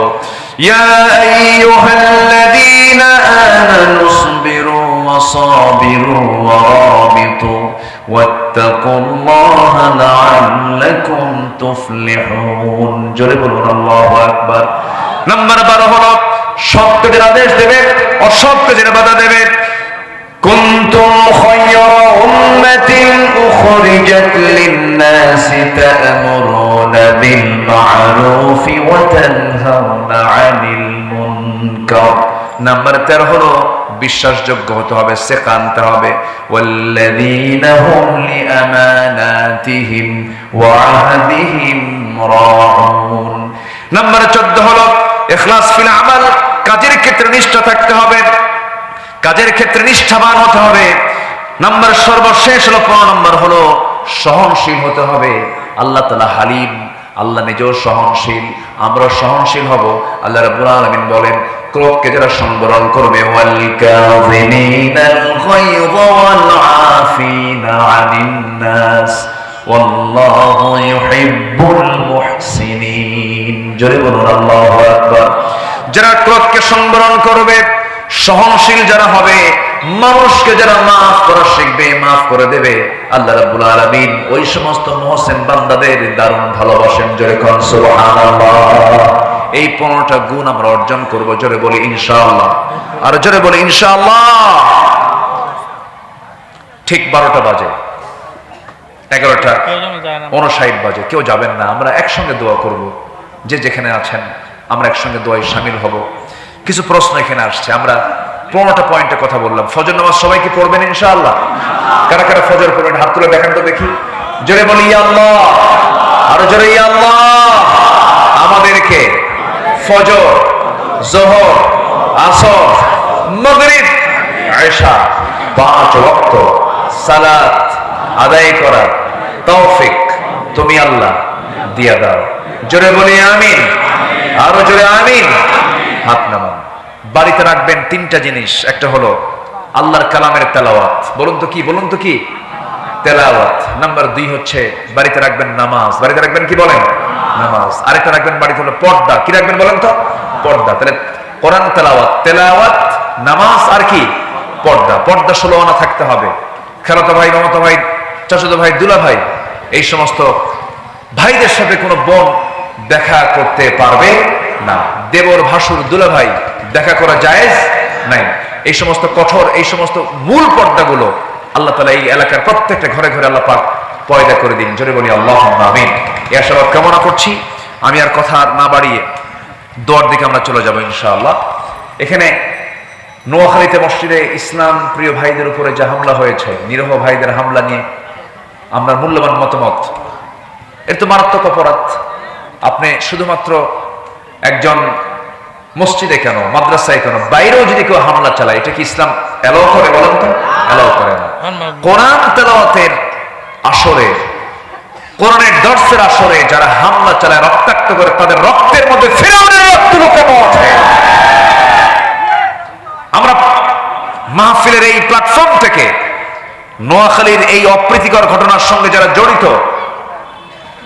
ইয়া আইয়ুহাল্লাযীনা আমানু ইসবিরু ওয়া সাবিরু ওয়া রাবিতু ওয়াত্তাকুল্লাহা লাআল্লাকুম তুফলিহুন। জোরে বলুন আল্লাহু আকবার। নাম্বার 12 হলো সৎ কাজের আদেশ দেবে, অসৎ কাজের বাধা দেবে। কুনতুম খায়রা উম্মাতিন উখরিজাত লিন-নাসি তা'মুরুনা বিল মা'রুফি ওয়া তানহাউনা 'আনিল মুনকার। নাম্বার 13 হলো বিশ্বাসযোগ্য হতে হবে, সিকা আনতে হবে। ওয়াল্লাযীনা হুম লিআমানাতিহিম ওয়া আহদিহিম রাউন। নাম্বার 14 হলো ইখলাস ফিল আমাল, কাজের ক্ষেত্রে নিষ্ঠা থাকতে হবে, কাজের ক্ষেত্রে নিষ্ঠাবান হতে হবে। নাম্বার সর্বশেষ হলো 15 নম্বর হলো সহনশীল হতে হবে। আল্লাহ তাআলা হালিম, আল্লাহ নিজেও সহনশীল, আমরা সহনশীল হব। আল্লাহ রাব্বুল আলামিন বলেন ক্রোধকে যারা সংবরণ করবে, ওয়াল কাযিমিনাল গায়যা ওয়াল আফিনা আনিন নাস ওয়াল্লাহু ইউহিব্বুল মুহসিনিন। জোরে বলুন আল্লাহু আকবার। যারা ক্রোধকে সংবরণ করবে, সহনশীল যারা হবে, মানুষকে যারা মাফ করা শিখবে, মাফ করে দেবে, আল্লাহ রাব্বুল আলামিন ওই সমস্ত মুহসিন বান্দাদের দারুণ ভালোবাসেন। জোরে কোন সুবহানাল্লাহ। এই 15টা গুণ আমরা অর্জন করব। জোরে বলি ইনশাআল্লাহ। আর জোরে বলি ইনশাআল্লাহ। ঠিক 12টা বাজে, 11টা 59 বাজে, কেউ যাবেন না। আমরা একসঙ্গে দোয়া করব। যে যেখানে আছেন আমরা একসঙ্গে দোয়ায় শামিল হব। কিছু প্রশ্ন এখানে আসছে। আমরা 15টা পয়েন্টে কথা বললাম। ফজর নামাজ সবাই কি পড়বেন ইনশাআল্লাহ? কারা কারা ফজর পড়বেন হাত তুলে দেখান তো দেখি। জোরে বলি ইয়া আল্লাহ। আর জোরে ইয়া আল্লাহ। আমাদেরকে ফজর, যোহর, আসর, মাগরিব, ইশা 5 ওয়াক্ত সালাত আদায় করার তৌফিক তুমি আল্লাহ দিয়া দাও। জোরে বলি আমিন। আরো জোরে আমিন। হাত নামান। বাড়িতে রাখবেন 3টা জিনিস। একটা হলো আল্লাহর কালামের তেলাওয়াত। বলুন তো কি? বলুন তো কি? তেলাওয়াত। নাম্বার 2 হচ্ছে বাড়িতে রাখবেন নামাজ। বাড়িতে রাখবেন কি? বলেন নামাজ। আরেকটা রাখবেন বাড়িতে হলো পর্দা। কি রাখবেন বলেন তো? পর্দা। তাহলে কোরআন তেলাওয়াত, তেলাওয়াত, নামাজ আর কি? পর্দা। পর্দা 16 আনা থাকতে হবে। খালাতো ভাই, মামাতো ভাই, চাচাতো ভাই, দুলা ভাই, এই সমস্ত ভাইদের সাথে কোনো বোন দেখা করতে পারবে না। দেবর, ভাসুর, দুলা ভাই দেখা করা জায়েজ নাই। এই সমস্ত কঠোর, এই সমস্ত মূল পর্দাগুলো আল্লাহ তাআলা এই এলাকার প্রত্যেকটা ঘরে ঘরে আল্লাহ পাক পয়দা করে দিন। জোরে বলি আল্লাহুম্মা আমিন। এই আশাবাদ কামনা করছি। আমি আর কথা না বাড়িয়ে দোয়ার দিকে আমরা চলে যাব ইনশাআল্লাহ। এখানে নোয়াখালীতে মসজিদে ইসলাম প্রিয় ভাইদের উপরে যে হামলা হয়েছে, নিরহ ভাইদের হামলা নিয়ে আমরা মূল্যবান মতামত। এর তো মারাত্মক অপরাধ। আপনি শুধুমাত্র একজন মসজিদে কেন, মাদ্রাসায় কেন, বাইরেও যদি কেউ হামলা চালায়, এটা কি ইসলাম এলাও করে? বলেন তো, এলাও করে না। কোরআন তেলাওয়াতের আসরে, কোরআনের দর্শের আসরে যারা হামলা চালায়, রক্তাক্ত করে, তাদের রক্তের মধ্যে ফিরআউনের রক্ত লুকানো আছে। আমরা মাহফিলের এই প্ল্যাটফর্ম থেকে নোয়াখালীর এই অপ্রীতিকর ঘটনার সঙ্গে যারা জড়িত,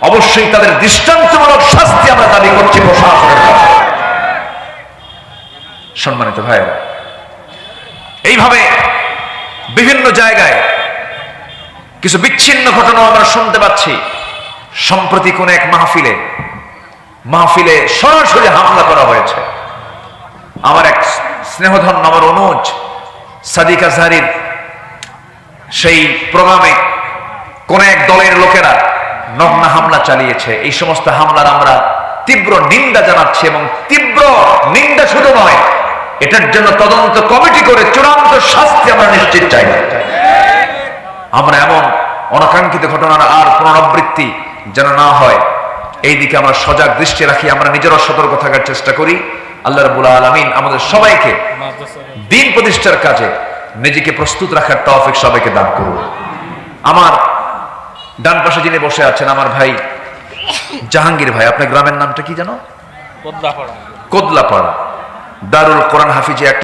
অবশ্যই তাদের দৃষ্টান্তমূলক শাস্তি আমরা দাবি করছি প্রশাসনের কাছে। সম্মানিত ভাইয়েরা, এইভাবে বিভিন্ন জায়গায় কিছু বিচ্ছিন্ন ঘটনা আমরা শুনতে পাচ্ছি। সম্প্রতি কোন এক মাহফিলে সরাসরি হামলা করা হয়েছে। আমার এক স্নেহধন্য, আমার অনুজ সাদিক আজহারির সেই প্রোগ্রামে কোন এক দলের লোকেরা নগ্ন হামলা চালিয়েছে। এই সমস্ত হামলার আমরা তীব্র নিন্দা জানাচ্ছি, এবং তীব্র নিন্দা শুধু নয়, এটার জন্য তদন্ত কমিটি করে চূড়ান্ত শাস্তি আমরা নিশ্চিত চাই। আমরা এমন অনাকাঙ্ক্ষিত ঘটনার আর পুনরাবৃত্তি যেন না হয়, এই দিকে আমরা সজাগ দৃষ্টি রাখি, আমরা নিজেরা সতর্ক থাকার চেষ্টা করি। আল্লাহ রাব্বুল আলামিন আমাদের সবাইকে দ্বীন প্রতিষ্ঠার কাজে নিজেকে প্রস্তুত রাখার তৌফিক সবাইকে দান করুন। আমার ডান পাশে যিনি বসে আছেন, আমার ভাই জাহাঙ্গীর ভাই। আপনার গ্রামের নামটা কি জানো? কোদলাপাড়া। দারুল কোরআন হাফিজে